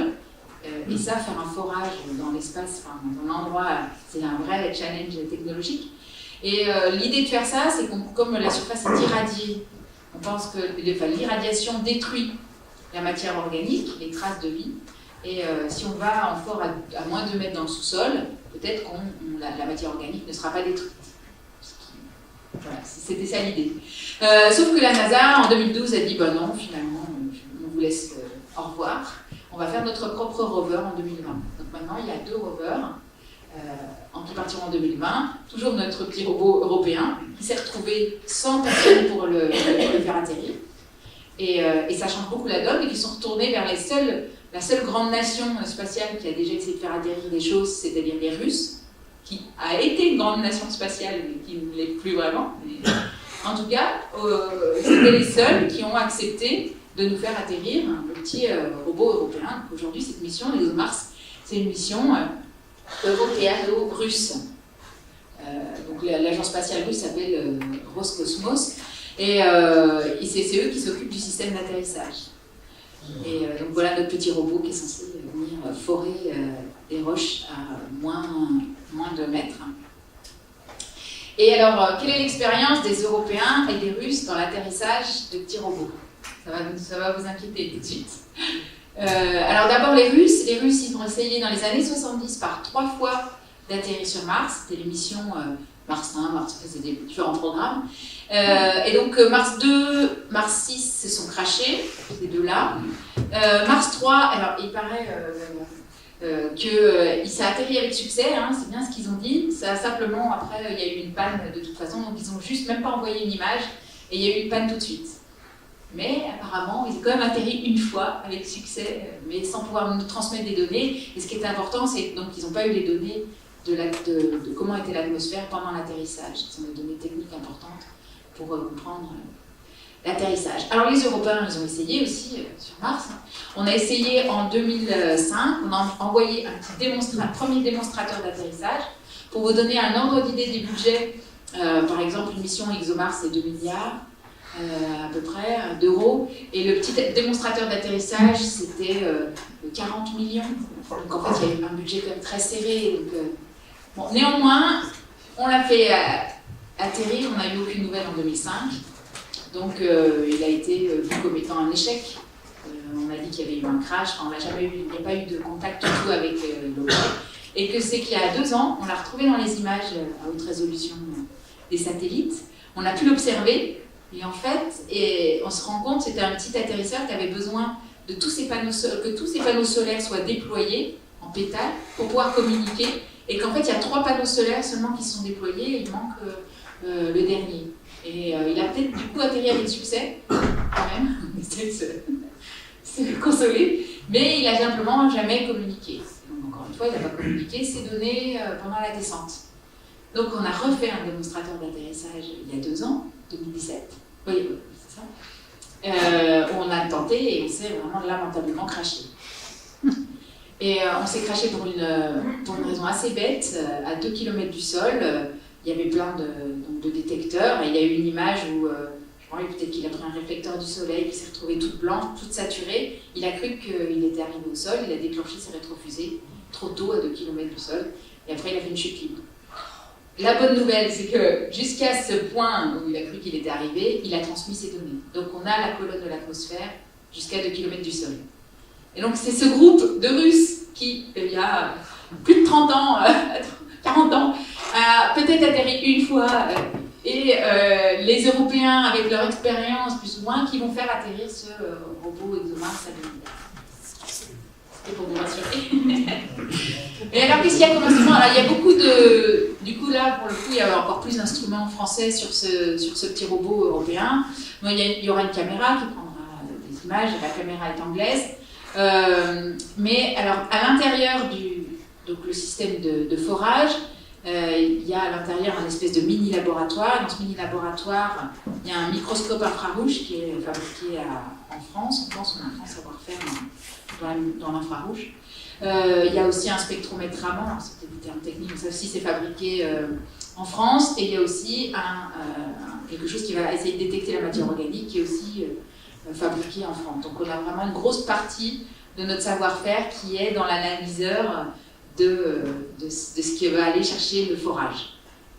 et ça, faire un forage dans l'espace, enfin, dans un endroit, c'est un vrai challenge technologique. Et l'idée de faire ça, c'est que comme la surface est irradiée, on pense que l'irradiation détruit la matière organique, les traces de vie, et si on va en fort à moins de 2 mètres dans le sous-sol, peut-être que la matière organique ne sera pas détruite. Voilà, c'était ça l'idée. Sauf que la NASA, en 2012, a dit bah non, finalement, on vous laisse au revoir. On va faire notre propre rover en 2020. Donc maintenant, il y a 2 rovers qui partiront en 2020. Toujours notre petit robot européen qui s'est retrouvé sans personne pour le faire atterrir. Et ça change beaucoup la donne et qui sont retournés vers la seule grande nation spatiale qui a déjà essayé de faire atterrir des choses, c'est-à-dire les Russes, qui a été une grande nation spatiale mais qui ne l'est plus vraiment. Mais, en tout cas, c'était les seuls qui ont accepté de nous faire atterrir le petit robot européen. Donc aujourd'hui, cette mission, ExoMars, c'est une mission européano-russe. Donc l'agence spatiale russe s'appelle Roscosmos, et c'est eux qui s'occupent du système d'atterrissage. Et donc voilà notre petit robot qui est censé venir forer des roches à moins de mètres. Et alors, quelle est l'expérience des Européens et des Russes dans l'atterrissage de petits robots ? Ça va vous inquiéter tout de suite. Alors d'abord les Russes, ils ont essayé dans les années 70 par 3 fois d'atterrir sur Mars. C'était les missions Mars 1, Mars 2, c'était différents programmes. Et donc Mars 2, Mars 6 se sont crashés, ces deux-là. Mars 3, alors il paraît qu'il s'est atterri avec succès, hein, c'est bien ce qu'ils ont dit. Ça, simplement, après, il y a eu une panne de toute façon, donc ils ont juste même pas envoyé une image et il y a eu une panne tout de suite. Mais apparemment, ils ont quand même atterri une fois avec succès, mais sans pouvoir nous transmettre des données. Et ce qui est important, c'est donc qu'ils n'ont pas eu les données de comment était l'atmosphère pendant l'atterrissage. Ce sont des données techniques importantes pour comprendre l'atterrissage. Alors les Européens, ils ont essayé aussi sur Mars. On a essayé en 2005, on a envoyé un premier démonstrateur d'atterrissage. Pour vous donner un ordre d'idée des budgets, par exemple, une mission ExoMars, c'est 2 milliards. À peu près d'euros, et le petit démonstrateur d'atterrissage c'était 40 millions, donc en fait il y a eu un budget quand même très serré, donc, bon, néanmoins on l'a fait atterrir, on n'a eu aucune nouvelle en 2005. Donc il a été vu comme étant un échec. On a dit qu'il y avait eu un crash, enfin, il n'y a pas eu de contact du tout avec l'objet. Et que c'est qu'il y a 2 ans, on l'a retrouvé dans les images à haute résolution des satellites. On a pu l'observer. Et en fait, on se rend compte que c'était un petit atterrisseur qui avait besoin de que tous ces panneaux solaires soient déployés en pétales pour pouvoir communiquer. Et qu'en fait, il y a 3 panneaux solaires seulement qui sont déployés et il manque le dernier. Et il a peut-être du coup atterri avec succès, quand même, on essaie de se consoler, mais il n'a simplement jamais communiqué. Donc, encore une fois, il n'a pas communiqué ses données pendant la descente. Donc on a refait un démonstrateur d'atterrissage il y a 2 ans, 2017. Oui, c'est ça. Où on a tenté et on s'est vraiment lamentablement craché. Et on s'est craché pour une raison assez bête. À 2 km du sol, il y avait plein de détecteurs. Et il y a eu une image où, je crois peut-être qu'il a pris un réflecteur du soleil, qui s'est retrouvé toute blanche, toute saturée. Il a cru qu'il était arrivé au sol, il a déclenché ses rétrofusées trop tôt à 2 km du sol. Et après, il a fait une chute libre. La bonne nouvelle, c'est que jusqu'à ce point où il a cru qu'il était arrivé, il a transmis ses données. Donc on a la colonne de l'atmosphère jusqu'à 2 km du sol. Et donc c'est ce groupe de Russes qui, il y a plus de 30 ans, 40 ans, a peut-être atterri une fois, et les Européens, avec leur expérience plus ou moins, qui vont faire atterrir ce robot ExoMars à 2000. C'était pour vous rassurer. Et alors, qu'est-ce qu'il y a comme instrument? Alors, il y a beaucoup de... Du coup, là, pour le coup, il y a encore plus d'instruments français sur ce petit robot européen. Bon, il y aura une caméra qui prendra des images, la caméra est anglaise. Mais alors, à l'intérieur donc le système de forage, il y a à l'intérieur un espèce de mini-laboratoire. Dans ce mini-laboratoire, il y a un microscope infrarouge qui est fabriqué en France. En France, on a un grand savoir-faire dans l'infrarouge. Il y a aussi un spectromètre Raman, alors c'est des termes techniques, mais ça aussi c'est fabriqué en France. Et il y a aussi quelque chose qui va essayer de détecter la matière organique, qui est aussi fabriqué en France. Donc on a vraiment une grosse partie de notre savoir-faire qui est dans l'analyseur de ce qui va aller chercher le forage.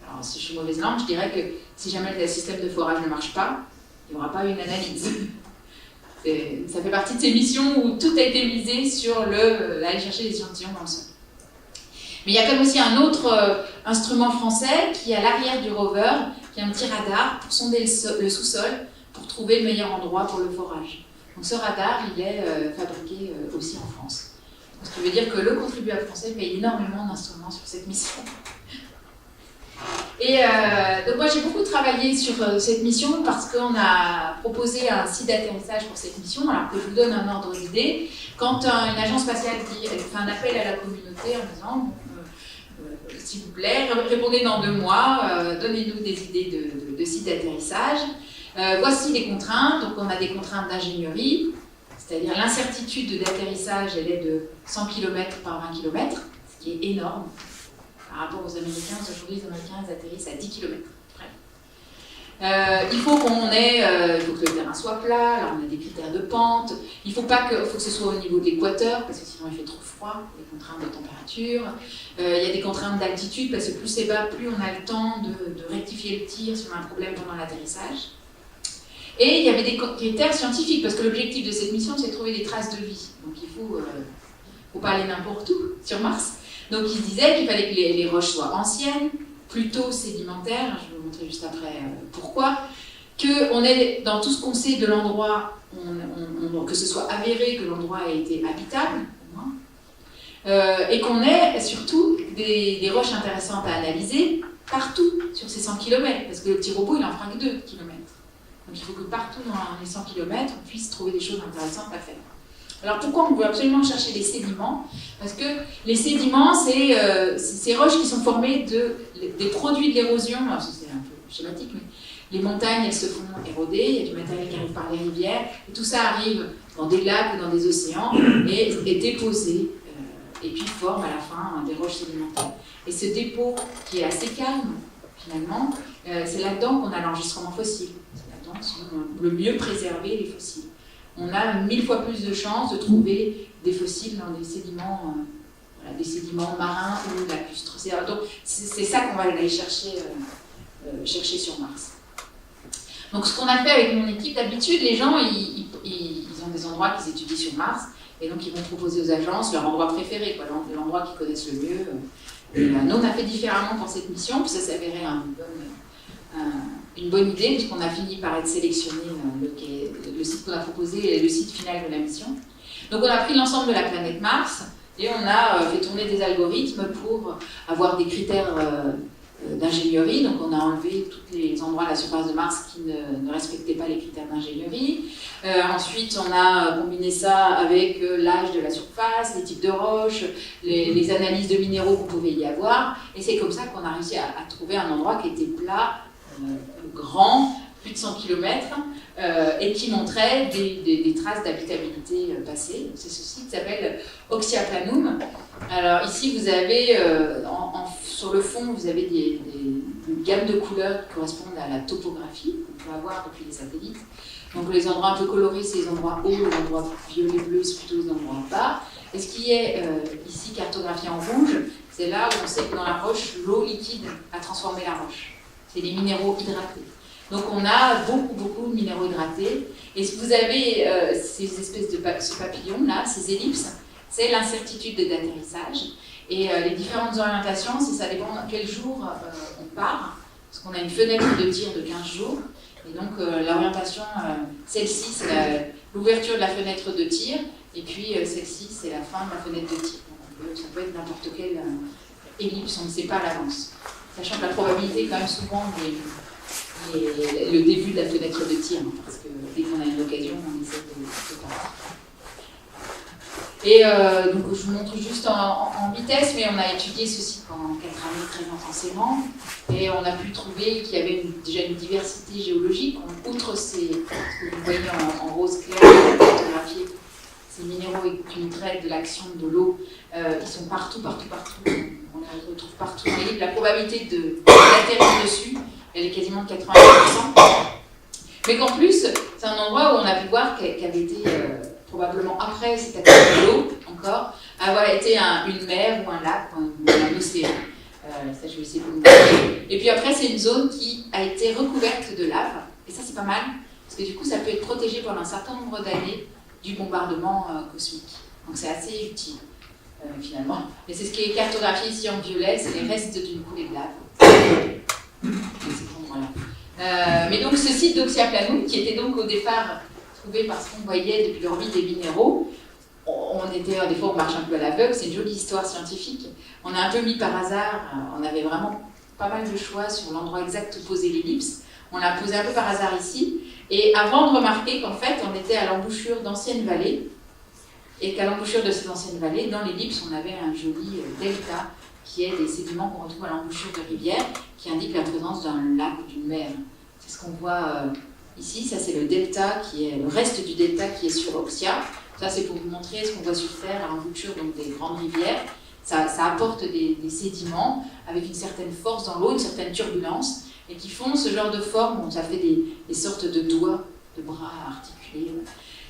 Alors si je suis mauvaise langue, je dirais que si jamais le système de forage ne marche pas, il n'y aura pas une analyse. Ça fait partie de ces missions où tout a été misé sur aller chercher les échantillons dans le sol. Mais il y a comme aussi un autre instrument français qui est à l'arrière du rover, qui est un petit radar pour sonder le sous-sol, pour trouver le meilleur endroit pour le forage. Donc ce radar, il est fabriqué aussi en France. Ce qui veut dire que le contribuable français paye énormément d'instruments sur cette mission. Et donc moi j'ai beaucoup travaillé sur cette mission parce qu'on a proposé un site d'atterrissage pour cette mission. Alors que je vous donne un ordre d'idée, quand une agence spatiale fait un appel à la communauté en disant s'il vous plaît, répondez dans 2 mois, donnez-nous des idées de sites d'atterrissage. Voici les contraintes. Donc on a des contraintes d'ingénierie, c'est-à-dire l'incertitude d'atterrissage, elle est de 100 km par 20 km, ce qui est énorme. Par rapport aux Américains, aujourd'hui les Américains ils atterrissent à 10 km. Il faut il faut que le terrain soit plat, alors on a des critères de pente, il faut que ce soit au niveau de l'équateur, parce que sinon il fait trop froid, des contraintes de température, il y a des contraintes d'altitude, parce que plus c'est bas, plus on a le temps de rectifier le tir si on a un problème pendant l'atterrissage. Et il y avait des critères scientifiques, parce que l'objectif de cette mission c'est de trouver des traces de vie, donc il faut pas aller n'importe où sur Mars. Donc il disait qu'il fallait que les roches soient anciennes, plutôt sédimentaires, je vais vous montrer juste après pourquoi, qu'on est dans tout ce qu'on sait de l'endroit, que ce soit avéré que l'endroit a été habitable, au moins, et qu'on ait surtout des roches intéressantes à analyser partout sur ces 100 km, parce que le petit robot il en fera que 2 km. Donc il faut que partout dans les 100 km on puisse trouver des choses intéressantes à faire. Alors pourquoi on veut absolument chercher les sédiments? Parce que les sédiments, c'est ces roches qui sont formées des produits de l'érosion. Alors c'est un peu schématique, mais les montagnes, elles se font éroder, il y a du matériel qui arrive par les rivières, et tout ça arrive dans des lacs ou dans des océans, et est déposé, et puis forme à la fin des roches sédimentaires. Et ce dépôt, qui est assez calme, finalement, c'est là-dedans qu'on a l'enregistrement fossile. C'est là-dedans qu'on a le mieux préserver les fossiles. On a 1000 fois plus de chances de trouver des fossiles dans des sédiments marins ou lacustres. Donc c'est ça qu'on va aller chercher chercher sur Mars. Donc ce qu'on a fait avec mon équipe, d'habitude, les gens, ils ont des endroits qu'ils étudient sur Mars, et donc ils vont proposer aux agences leur endroit préféré, quoi, l'endroit qu'ils connaissent le mieux. Et nous, on a fait différemment pour cette mission, puis ça s'avérait une bonne idée, puisqu'on a fini par être sélectionné, le site qu'on a proposé est le site final de la mission. Donc on a pris l'ensemble de la planète Mars, et on a fait tourner des algorithmes pour avoir des critères d'ingénierie. Donc on a enlevé tous les endroits à la surface de Mars qui ne respectaient pas les critères d'ingénierie. Ensuite, on a combiné ça avec l'âge de la surface, les types de roches, les analyses de minéraux qu'on pouvait y avoir. Et c'est comme ça qu'on a réussi à trouver un endroit qui était plat, grand, plus de 100 km, et qui montrait des traces d'habitabilité passée. C'est ce site qui s'appelle Oxyaplanum. Alors ici, vous avez, sur le fond, vous avez une gamme de couleurs qui correspondent à la topographie qu'on peut avoir depuis les satellites. Donc les endroits un peu colorés, c'est les endroits hauts, les endroits violet-bleu, c'est plutôt les endroits bas. Et ce qui est ici cartographié en rouge, c'est là où on sait que dans la roche, l'eau liquide a transformé la roche. C'est les minéraux hydratés. Donc on a beaucoup de minéraux hydratés. Et vous avez ces espèces ce papillon-là, ces ellipses, c'est l'incertitude d'atterrissage. Et les différentes orientations, ça dépend quel jour on part, parce qu'on a une fenêtre de tir de 15 jours. Et donc l'orientation, celle-ci, c'est l'ouverture de la fenêtre de tir, et puis celle-ci, c'est la fin de la fenêtre de tir. Donc, ça peut être n'importe quelle ellipse, on ne sait pas à l'avance. Sachant que la probabilité est quand même souvent le début de la fenêtre de tir, hein, parce que dès qu'on a une occasion, on essaie de partir. Et donc je vous montre juste en vitesse, mais on a étudié ce site pendant 4 années très intensément, et on a pu trouver qu'il y avait déjà une diversité géologique. Outre ce que vous voyez en rose clair, photographié, ces minéraux qui nous traitent de l'action de l'eau, ils sont partout. On les retrouve partout dans l'île. La probabilité d'atterrir dessus, elle est quasiment de 80%. Mais qu'en plus, c'est un endroit où on a pu voir qu'elle avait été, probablement après cette action de l'eau, encore, avoir été une mer ou un lac ou un océan. Ça, je vais essayer de vous montrer. Et puis après, c'est une zone qui a été recouverte de lave. Et ça, c'est pas mal, parce que du coup, ça peut être protégé pendant un certain nombre d'années du bombardement cosmique. Donc c'est assez utile, finalement. Et c'est ce qui est cartographié ici en violet, c'est les restes d'une coulée de lave. Mais donc ce site d'Oxyaplanum, qui était donc au départ trouvé parce qu'on voyait depuis l'orbite des minéraux, des fois on marche un peu à l'aveugle, c'est une jolie histoire scientifique. On a un peu mis par hasard, on avait vraiment pas mal de choix sur l'endroit exact où poser l'ellipse. On l'a posé un peu par hasard ici, et avant de remarquer qu'en fait on était à l'embouchure d'anciennes vallées, et qu'à l'embouchure de ces anciennes vallées, dans l'ellipse, on avait un joli delta, qui est des sédiments qu'on retrouve à l'embouchure de rivières, qui indiquent la présence d'un lac ou d'une mer. C'est ce qu'on voit ici, ça c'est le delta, qui est le reste du delta qui est sur Oxia. Ça c'est pour vous montrer ce qu'on voit sur Terre à l'embouchure donc des grandes rivières. Ça apporte des sédiments avec une certaine force dans l'eau, une certaine turbulence, et qui font ce genre de forme, où ça fait des sortes de doigts, de bras articulés.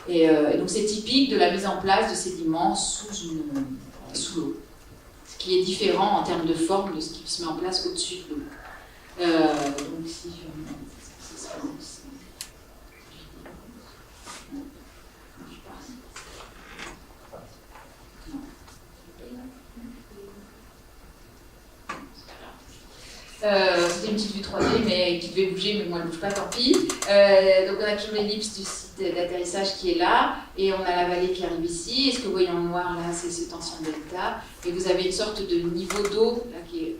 Et donc c'est typique de la mise en place de sédiments sous l'eau. Ce qui est différent en termes de forme de ce qui se met en place au-dessus de l'eau. Donc si c'était une petite vue 3D mais qui devait bouger, mais moi elle ne bouge pas, tant pis. Donc on a toujours l'ellipse du site d'atterrissage qui est là, et on a la vallée qui arrive ici. Et ce que vous voyez en noir là, c'est cet ancien delta. Et vous avez une sorte de niveau d'eau là, qui est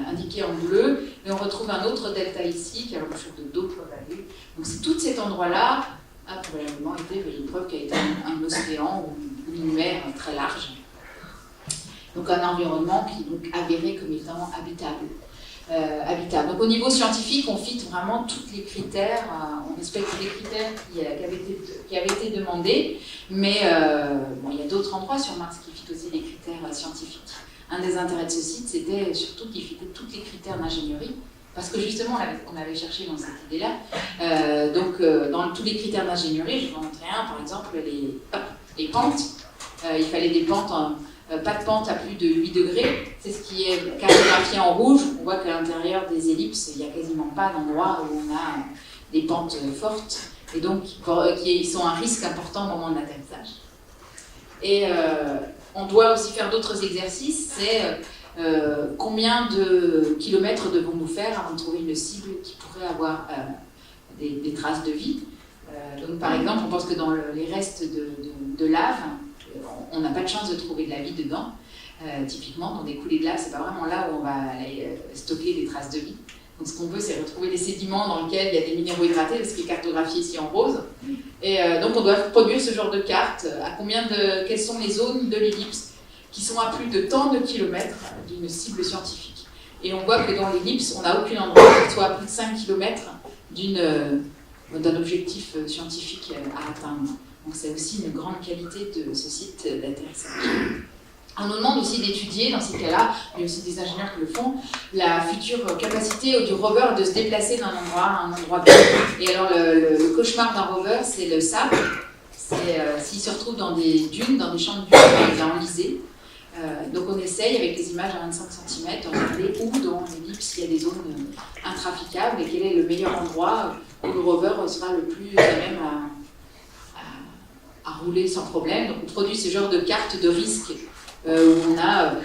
indiqué en bleu. Et on retrouve un autre delta ici, qui a l'embouchure de d'autres vallées. Donc c'est tout cet endroit-là a probablement été une preuve qu'il y a été un océan ou une mer très large. Donc un environnement qui est donc avéré comme étant habitable. Donc au niveau scientifique, on fit vraiment tous les critères, on respecte les critères qui avaient été demandés, mais il y a d'autres endroits sur Mars qui fit aussi des critères scientifiques. Un des intérêts de ce site, c'était surtout qu'il fitait tous les critères d'ingénierie, parce que justement, on avait cherché dans cette idée-là. Dans tous les critères d'ingénierie, je vais vous montrer un, par exemple, les pentes. Il fallait des pentes pas de pente à plus de 8 degrés. C'est ce qui est cartographié en rouge. On voit qu'à l'intérieur des ellipses, il n'y a quasiment pas d'endroit où on a des pentes fortes, et donc qui sont un risque important au moment de l'atterrissage. Et on doit aussi faire d'autres exercices, c'est combien de kilomètres devons-nous faire avant de trouver une cible qui pourrait avoir des traces de vie. Donc par exemple, on pense que dans les restes de lave, on n'a pas de chance de trouver de la vie dedans. Typiquement, dans des coulées de lave, c'est pas vraiment là où on va aller stocker des traces de vie. Donc ce qu'on veut, c'est retrouver des sédiments dans lesquels il y a des minéraux hydratés, ce qui est cartographié ici en rose. Et donc on doit produire ce genre de carte. Quelles sont les zones de l'ellipse qui sont à plus de tant de kilomètres d'une cible scientifique. Et on voit que dans l'ellipse, on n'a aucun endroit qui soit à plus de 5 km d'un objectif scientifique à atteindre. Donc c'est aussi une grande qualité de ce site d'atterrissage. On nous demande aussi d'étudier, dans ces cas-là, il y a aussi des ingénieurs qui le font, la future capacité du rover de se déplacer d'un endroit à un endroit d'autre. Et alors le cauchemar d'un rover, c'est le sable. S'il se retrouve dans des dunes, dans des champs de dunes, il est enlisé. Donc on essaye avec les images à 25 cm de regarder où dans l'ellipse il y a des zones intraficables et quel est le meilleur endroit où le rover sera le plus à même à rouler sans problème. Donc on produit ce genre de carte de risque où on a,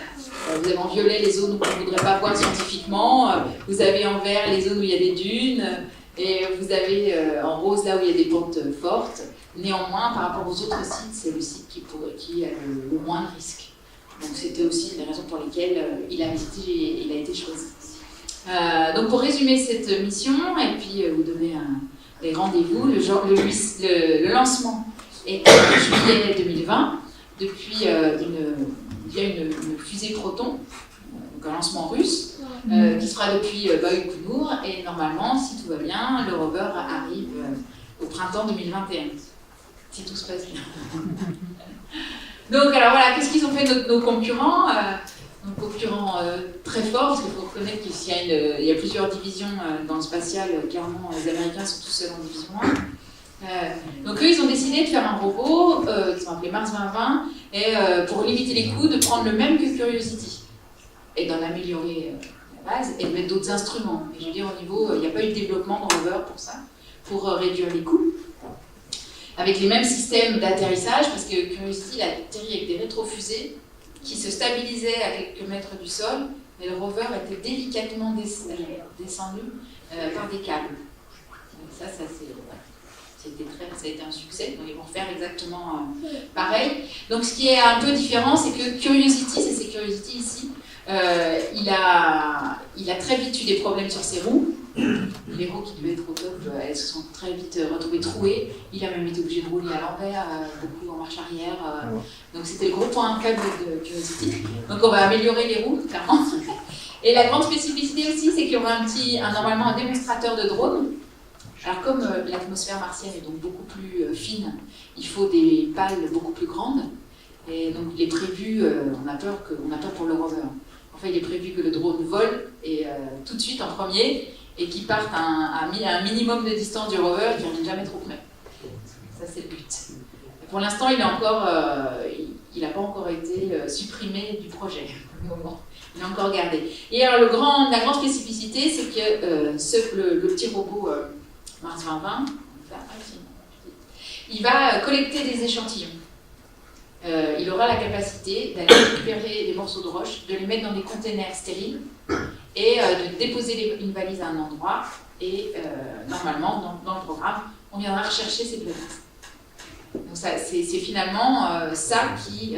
vous avez en violet les zones où on ne voudrait pas voir scientifiquement, vous avez en vert les zones où il y a des dunes, et vous avez en rose là où il y a des pentes fortes. Néanmoins, par rapport aux autres sites, c'est le site qui a le moins de risques. Donc c'était aussi une des raisons pour lesquelles il a été choisi. Donc pour résumer cette mission, et puis vous donner les rendez-vous, le lancement est en juillet 2020, depuis via une fusée Proton, donc un lancement russe, qui sera depuis Baïkonour, et normalement, si tout va bien, le rover arrive au printemps 2021, si tout se passe bien. Donc alors voilà, qu'est-ce qu'ils ont fait nos concurrents très forts, parce qu'il faut reconnaître qu'il y a plusieurs divisions dans le spatial, clairement les Américains sont tous seuls en division 1. Donc eux, ils ont décidé de faire un robot qu'ils ont appelé Mars 2020, et pour limiter les coûts, de prendre le même que Curiosity, et d'en améliorer la base, et de mettre d'autres instruments. Et je veux dire, au niveau, il n'y a pas eu de développement de rover pour ça, pour réduire les coûts. Avec les mêmes systèmes d'atterrissage, parce que Curiosity, il a atterri avec des rétrofusées qui se stabilisaient à quelques mètres du sol, mais le rover était délicatement descendu par des câbles. Ça a été un succès, donc ils vont faire exactement pareil. Donc ce qui est un peu différent, c'est que Curiosity, c'est Curiosity ici, il a très vite eu des problèmes sur ses roues. Les roues qui devaient être au top, elles se sont très vite retrouvées trouées. Il a même été obligé de rouler à l'envers, beaucoup en marche arrière. Donc c'était le gros point faible de Curiosity. Donc on va améliorer les roues, clairement. Et la grande spécificité aussi, c'est qu'il y aura normalement un démonstrateur de drone. Alors comme l'atmosphère martienne est donc beaucoup plus fine, il faut des pales beaucoup plus grandes. Et donc il est prévu, on a peur pour le rover. Enfin, il est prévu que le drone vole et tout de suite en premier, et qu'il parte à un minimum de distance du rover, qui n'en est jamais trop près. Ça, c'est le but. Et pour l'instant, il n'a pas encore été supprimé du projet. Il est encore gardé. Et alors, la grande spécificité, c'est que le petit robot Mars 2020, il va collecter des échantillons. Il aura la capacité d'aller récupérer des morceaux de roche, de les mettre dans des containers stériles et de déposer une valise à un endroit. Et normalement, dans le programme, on viendra rechercher ces planètes. Donc c'est finalement ça qui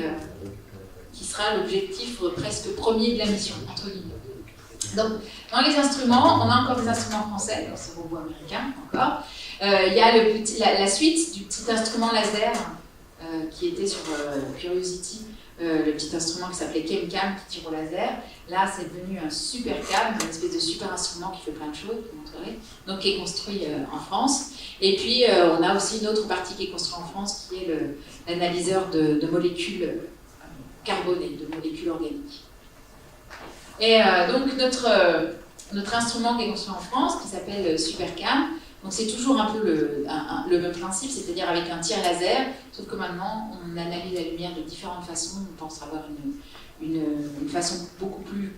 sera l'objectif presque premier de la mission, entre guillemets. Donc, dans les instruments, on a encore des instruments français, dans ce robot américain encore. Il y a la suite du petit instrument laser qui était sur Curiosity, le petit instrument qui s'appelait ChemCam qui tire au laser. Là, c'est devenu un super cam, une espèce de super instrument qui fait plein de choses, je vous montrerai, donc qui est construit en France. Et puis, on a aussi une autre partie qui est construite en France, qui est l'analyseur de molécules carbonées, de molécules organiques. Et donc, notre instrument qui est construit en France, qui s'appelle SuperCam, Donc c'est toujours un peu le même principe, c'est-à-dire avec un tir laser, sauf que maintenant on analyse la lumière de différentes façons, on pense avoir une façon beaucoup plus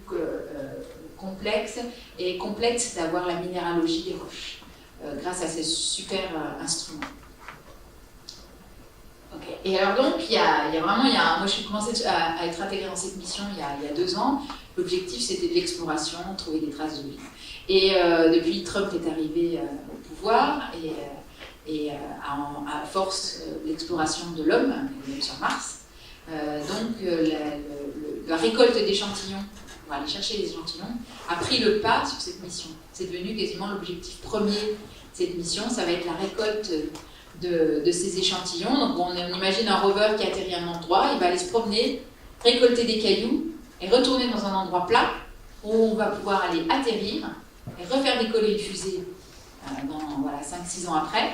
complexe d'avoir la minéralogie des roches, grâce à ces super instruments. Okay. Et alors donc, moi je suis commencé à être intégrée dans cette mission il y a 2 ans. L'objectif c'était de l'exploration, trouver des traces de vie. Et depuis Trump est arrivé au pouvoir, et à force l'exploration de l'homme sur Mars, la récolte d'échantillons, on va aller chercher les échantillons, a pris le pas sur cette mission. C'est devenu quasiment l'objectif premier de cette mission, ça va être la récolte de ces échantillons. Donc on imagine un rover qui atterrit à un endroit, il va aller se promener, récolter des cailloux et retourner dans un endroit plat où on va pouvoir aller atterrir et refaire décoller une fusée 5-6 ans après,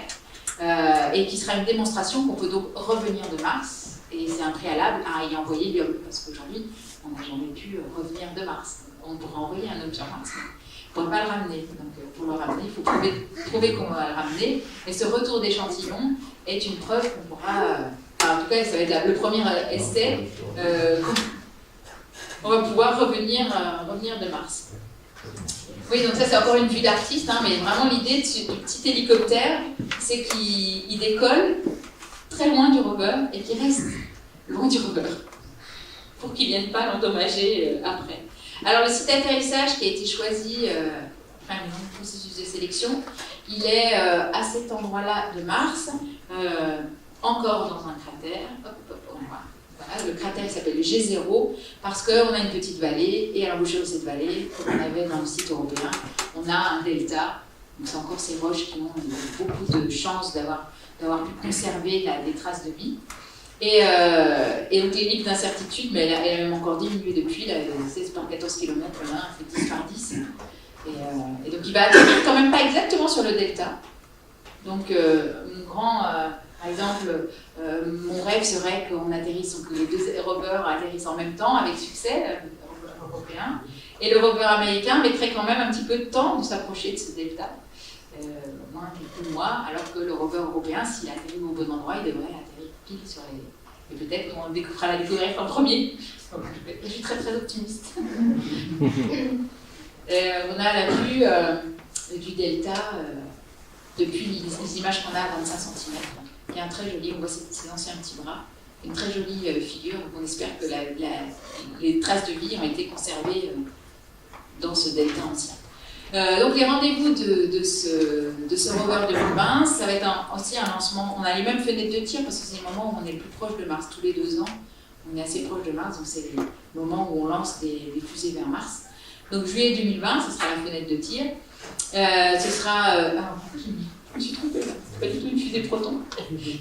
et qui sera une démonstration qu'on peut donc revenir de Mars. Et c'est un préalable à y envoyer l'homme, parce qu'aujourd'hui on n'a jamais pu revenir de Mars. On pourrait envoyer un homme sur Mars, mais on ne pourrait pas le ramener. Donc pour le ramener, il faut prouver qu'on va le ramener. Et ce retour d'échantillon est une preuve qu'on pourra, en tout cas ça va être le premier essai, on va pouvoir revenir de Mars. Oui, donc ça c'est encore une vue d'artiste, mais vraiment l'idée du petit hélicoptère, c'est qu'il décolle très loin du rover et qu'il reste loin du rover pour qu'il ne vienne pas l'endommager après. Alors le site d'atterrissage qui a été choisi, le processus de sélection, il est à cet endroit-là de Mars, encore dans un cratère. Voilà, le cratère s'appelle le G0 parce qu'on a une petite vallée, et à l'embouchure de cette vallée, comme on avait dans le site européen, on a un delta. Donc c'est encore ces roches qui ont beaucoup de chances d'avoir pu conserver des traces de vie. Et donc les limites d'incertitude, mais elle a même encore diminué depuis, là, 16 par 14 km, là, elle fait 10 par 10. Et donc il va atterrir quand même pas exactement sur le delta. Donc par exemple, mon rêve serait que les 2 rovers atterrissent en même temps avec succès, le rover européen, et le rover américain mettrait quand même un petit peu de temps de s'approcher de ce delta, au moins quelques mois, alors que le rover européen, s'il atterrit au bon endroit, il devrait atterrir pile sur les... Et peut-être qu'on fera la découverte en premier. Donc, je suis très très optimiste. On a la vue du delta depuis les images qu'on a à 25 cm. Il y a un très joli, on voit ces anciens petits bras, une très jolie figure, donc on espère que les traces de vie ont été conservées dans ce delta ancien. Donc les rendez-vous de ce rover 2020, ça va être aussi un lancement, on a les mêmes fenêtres de tir parce que c'est le moment où on est le plus proche de Mars, tous les 2 ans, on est assez proche de Mars, donc c'est le moment où on lance des fusées vers Mars. Donc juillet 2020, ce sera la fenêtre de tir, ce sera... je me suis trompée là, c'est pas du tout une fusée Proton.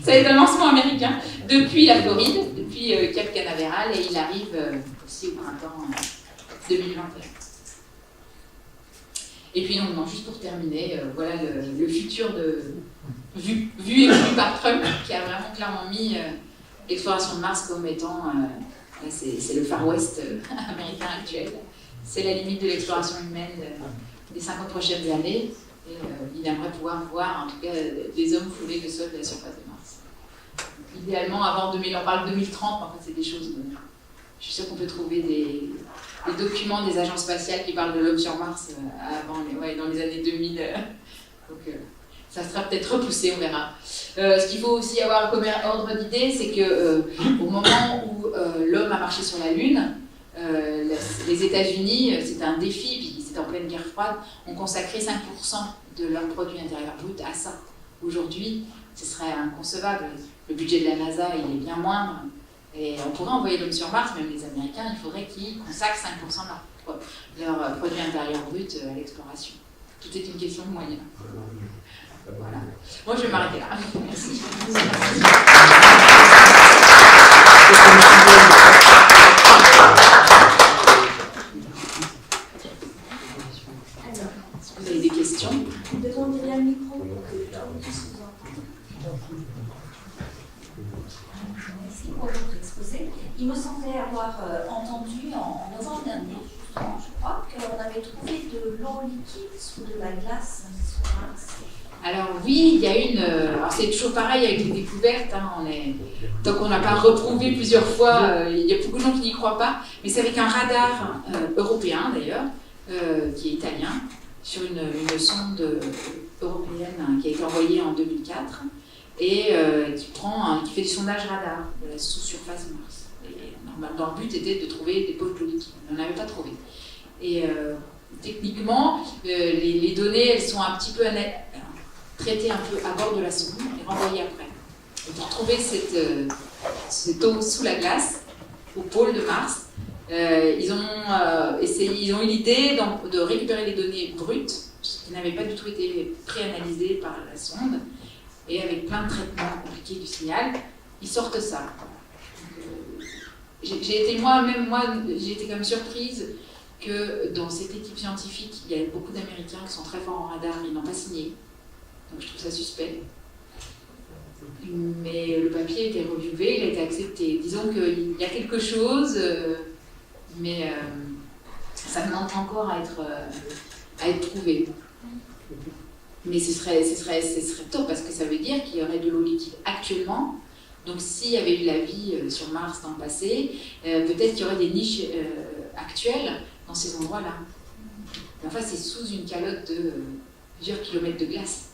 Ça va être un lancement américain depuis la Floride, depuis Cap Canaveral, et il arrive aussi au printemps 2021. Et puis non, juste pour terminer, voilà le futur vu et vu par Trump, qui a vraiment clairement mis l'exploration de Mars comme étant, c'est le Far West américain actuel. C'est la limite de l'exploration humaine des 50 prochaines années. Et il aimerait pouvoir voir, en tout cas, des hommes fouler le sol de la surface de Mars. Donc, idéalement, avant 2000, on parle de 2030, en fait, c'est des choses... je suis sûre qu'on peut trouver des documents des agences spatiales qui parlent de l'homme sur Mars dans les années 2000. Donc, ça sera peut-être repoussé, on verra. Ce qu'il faut aussi avoir comme ordre d'idée, c'est qu'au moment où l'homme a marché sur la Lune, les États-Unis, c'était un défi, puis c'était en pleine guerre froide, ont consacré 5% de leur produit intérieur brut à ça. Aujourd'hui, ce serait inconcevable. Le budget de la NASA, il est bien moindre. Et on pourrait envoyer l'homme sur Mars, même les Américains, il faudrait qu'ils consacrent 5% de leur produit intérieur brut à l'exploration. Tout est une question de moyens. Voilà. Moi, je vais m'arrêter là. Merci. Est-ce que vous avez des questions? Demandez bien le micro pour que tout puisse vous entendre. Merci pour votre exposé. Il me semblait avoir entendu en novembre dernier, justement, je crois, qu'on avait trouvé de l'eau liquide sous de la glace sur Mars. Alors oui, il y a une... alors c'est toujours pareil avec les découvertes, hein, tant qu'on n'a pas reprouvé plusieurs fois, il y a beaucoup de gens qui n'y croient pas, mais c'est avec un radar européen d'ailleurs, qui est italien, sur une sonde européenne qui a été envoyée en 2004, et qui fait du sondage radar de la sous-surface de Mars. Et normalement, le but était de trouver des poches d'eau liquide. On n'en avait pas trouvé. Et techniquement, les données, elles sont un petit peu traitées un peu à bord de la sonde et renvoyées après. Et pour trouver cette eau sous la glace, au pôle de Mars, ils ont eu l'idée de récupérer les données brutes, qui n'avaient pas du tout été préanalysées par la sonde, et avec plein de traitements compliqués du signal, ils sortent ça. J'ai été quand même surprise que dans cette équipe scientifique, il y a beaucoup d'Américains qui sont très forts en radar, mais ils n'ont pas signé. Donc je trouve ça suspect. Mais le papier a été reviewé, il a été accepté. Disons qu'il y a quelque chose, mais ça demande encore à être prouvé. Mais ce serait top, parce que ça veut dire qu'il y aurait de l'eau liquide actuellement. Donc s'il y avait eu la vie sur Mars dans le passé, peut-être qu'il y aurait des niches actuelles dans ces endroits-là. Enfin, c'est sous une calotte de plusieurs kilomètres de glace.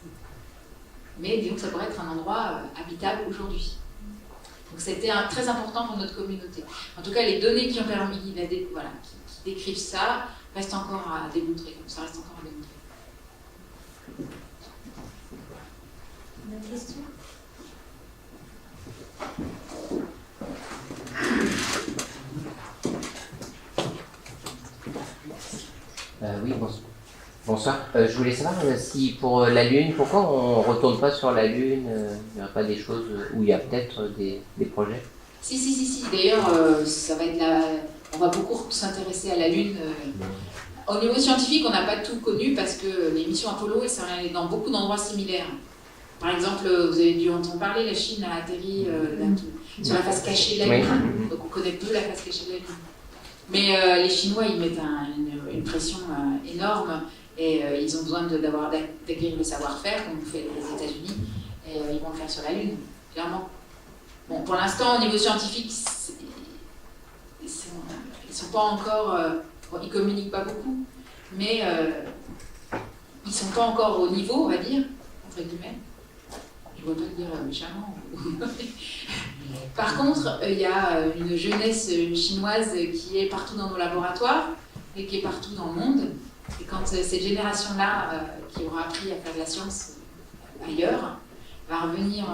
Mais disons que ça pourrait être un endroit habitable aujourd'hui. Donc c'était très important pour notre communauté. En tout cas, les données qui ont permis, qui décrivent ça, restent encore à démontrer. Donc ça reste encore à démontrer. Une autre question ? Oui, bonsoir. Je voulais savoir si pour la Lune, pourquoi on ne retourne pas sur la Lune, il n'y a pas des choses où il y a peut-être des projets? Si. D'ailleurs, ça va être on va beaucoup s'intéresser à la Lune. Au niveau scientifique, on n'a pas tout connu parce que les missions Apollo sont allées dans beaucoup d'endroits similaires. Par exemple, vous avez dû entendre parler, la Chine a atterri sur la face cachée de la Lune. Oui. Donc on connaît peu la face cachée de la Lune. Mais les Chinois, ils mettent une pression énorme et ils ont besoin d'acquérir le savoir-faire, comme fait les États-Unis, et ils vont le faire sur la Lune, clairement. Bon, pour l'instant, au niveau scientifique, ils sont pas encore... ils communiquent pas beaucoup, mais ils sont pas encore au niveau, on va dire, entre guillemets. Je ne veux pas le dire méchamment. Par contre, il y a une jeunesse chinoise qui est partout dans nos laboratoires et qui est partout dans le monde. Et quand cette génération-là, qui aura appris à faire de la science ailleurs, va revenir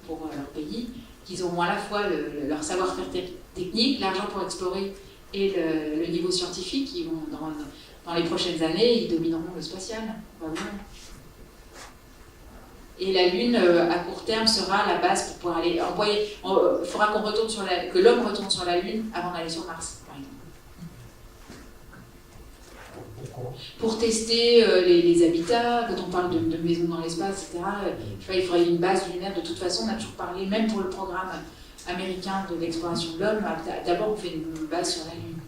pour leur pays, qu'ils auront à la fois leur savoir-faire technique, l'argent pour explorer et le niveau scientifique, ils vont dans les prochaines années, ils domineront le spatial. Vraiment. Et la Lune, à court terme, sera la base pour pouvoir aller envoyer. Il faudra que l'homme retourne sur la Lune avant d'aller sur Mars, par exemple. Pourquoi ? Pour tester les habitats, quand on parle de maisons dans l'espace, etc., il faudrait une base lunaire. De toute façon, on a toujours parlé, même pour le programme américain de l'exploration de l'homme, d'abord on fait une base sur la Lune.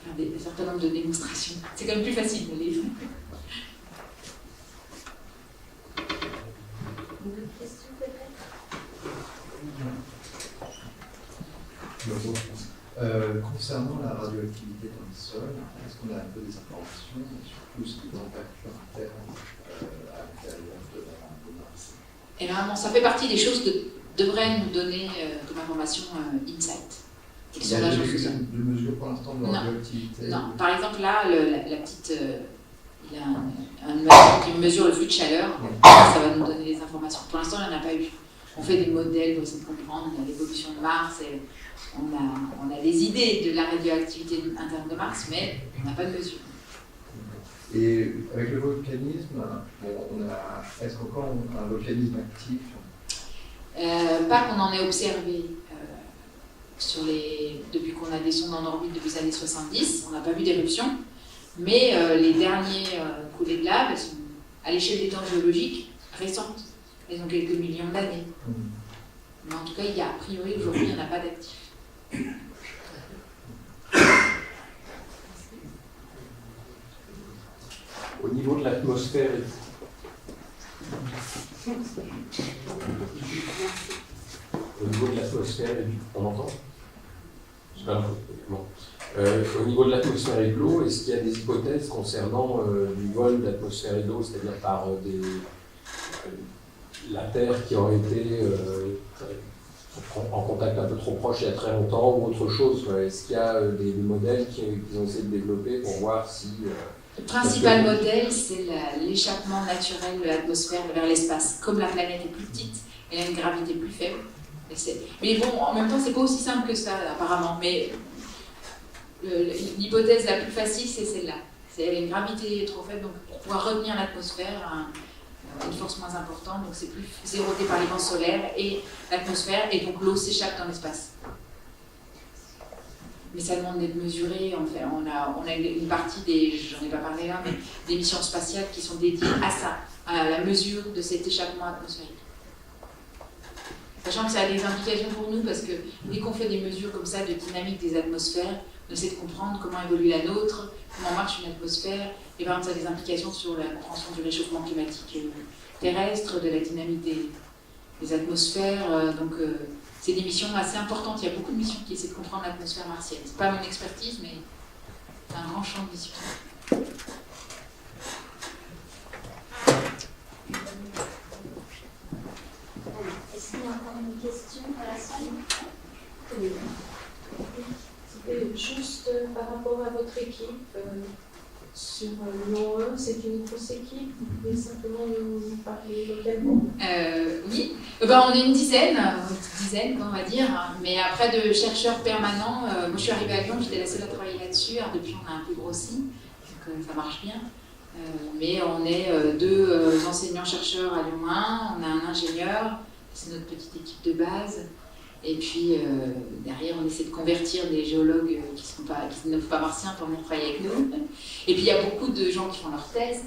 Faire un certain nombre de démonstrations. C'est quand même plus facile de les... Une autre question peut-être ? Concernant la radioactivité dans le sol, est-ce qu'on a un peu des informations sur tout ce qui est température interne à l'intérieur de Mars? Et vraiment, ça fait partie des choses que devrait nous donner comme information Insight. Il y a de mesures pour l'instant de radioactivité? Non, par exemple là, la petite... il y a un machine qui mesure le flux de chaleur, ça va nous donner des informations. Pour l'instant, il n'y en a pas eu. On fait des modèles pour essayer de comprendre l'évolution de Mars, et on a des idées de la radioactivité interne de Mars, mais on n'a pas de mesure. Et avec le volcanisme, est-ce qu'encore on a un volcanisme actif? Pas qu'on en ait observé depuis qu'on a des sondes en orbite depuis les années 70, on n'a pas vu d'éruption. Mais les derniers coulées de lave, elles sont à l'échelle des temps géologiques récentes. Elles ont quelques millions d'années. Mais en tout cas, a priori, aujourd'hui, il n'y en a pas d'actifs. Au niveau de la l'atmosphère et... Au niveau de l'atmosphère et du... On entend? C'est pas la faute. Bon. Au niveau de l'atmosphère et de l'eau, est-ce qu'il y a des hypothèses concernant du vol de l'atmosphère et de l'eau, c'est-à-dire par la Terre qui aurait été en contact un peu trop proche il y a très longtemps ou autre chose, quoi. Est-ce qu'il y a des modèles qui ont essayé de développer pour voir si... Le principal modèle, c'est l'échappement naturel de l'atmosphère vers l'espace. Comme la planète est plus petite, elle a une gravité plus faible. Mais bon, en même temps, c'est pas aussi simple que ça, apparemment. Mais l'hypothèse la plus facile, c'est celle-là. Elle a une gravité trop faible, donc pour pouvoir retenir l'atmosphère, une force moins importante, donc c'est plus érodé par les vents solaires et l'atmosphère, et donc l'eau s'échappe dans l'espace. Mais ça demande d'être mesuré. On a une partie j'en ai pas parlé là, mais des missions spatiales qui sont dédiées à ça, à la mesure de cet échappement atmosphérique. Sachant que ça a des implications pour nous, parce que dès qu'on fait des mesures comme ça de dynamique des atmosphères, on essaie de comprendre comment évolue la nôtre, comment marche une atmosphère, et par exemple ça a des implications sur la compréhension du réchauffement climatique terrestre, de la dynamique des atmosphères, donc c'est des missions assez importantes. Il y a beaucoup de missions qui essaient de comprendre l'atmosphère martienne. C'est pas mon expertise, mais c'est un grand champ de discussion. Est-ce qu'il y a encore une question à la salle? Oui. Juste par rapport à votre équipe, sur Lyon 1, c'est une grosse équipe. Vous pouvez simplement nous parler localement? Oui, on est une dizaine, on va dire, mais après de chercheurs permanents, moi je suis arrivée à Lyon, j'étais la seule à travailler là-dessus, alors depuis on a un peu grossi, donc ça marche bien. Mais on est deux enseignants-chercheurs à Lyon 1, on a un ingénieur, c'est notre petite équipe de base, et puis derrière on essaie de convertir des géologues qui ne sont pas martiens pour venir travailler avec nous. Et puis il y a beaucoup de gens qui font leur thèse,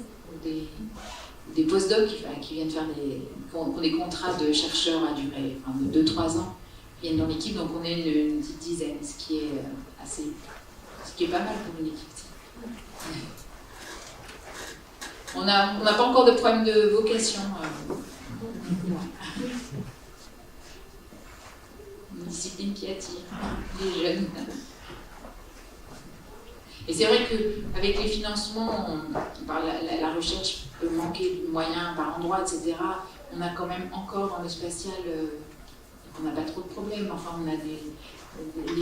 des postdocs qui viennent faire qui ont des contrats de chercheurs à durée de 2-3 ans, qui viennent dans l'équipe, donc on est une petite dizaine, ce qui est pas mal pour une équipe. On n'a pas encore de problème de vocation. Une discipline qui attire les jeunes. Et c'est vrai qu'avec les financements, la recherche peut manquer de moyens par endroit, etc. On a quand même encore dans le spatial, on n'a pas trop de problèmes. Enfin, on a des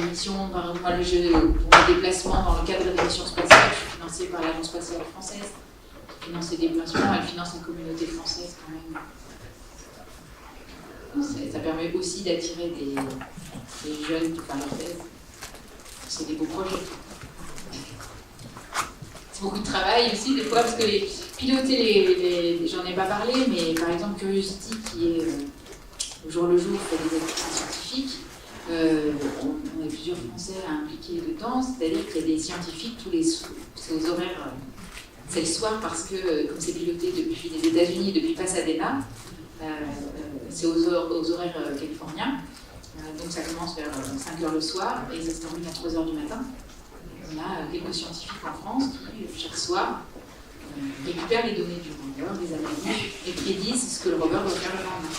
missions, par exemple, moi, pour mes déplacements dans le cadre des missions spatiales, je suis financée par l'Agence spatiale française, qui finance ces déplacements, elle finance une communauté française quand même. Ça permet aussi d'attirer des jeunes pour faire leur thèse. C'est des beaux projets. C'est beaucoup de travail aussi, des fois, parce que piloter j'en ai pas parlé, mais par exemple Curiosity, qui est au jour le jour, fait des activités scientifiques, on est plusieurs Français à impliquer dedans, c'est-à-dire qu'il y a des scientifiques c'est aux horaires, c'est le soir parce que, comme c'est piloté depuis les États-Unis, depuis Pasadena, c'est aux horaires californiens, donc ça commence vers 5h le soir et ça se termine à 3h du matin. On a quelques scientifiques en France qui, chaque soir, récupèrent les données du rover, les analysent et prédisent ce que le rover doit faire le lendemain.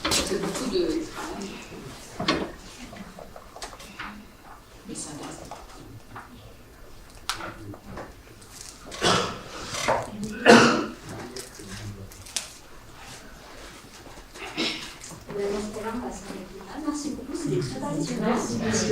C'est beaucoup de travail. Mais c'est intéressant. Merci beaucoup, c'était très passionnant. Merci.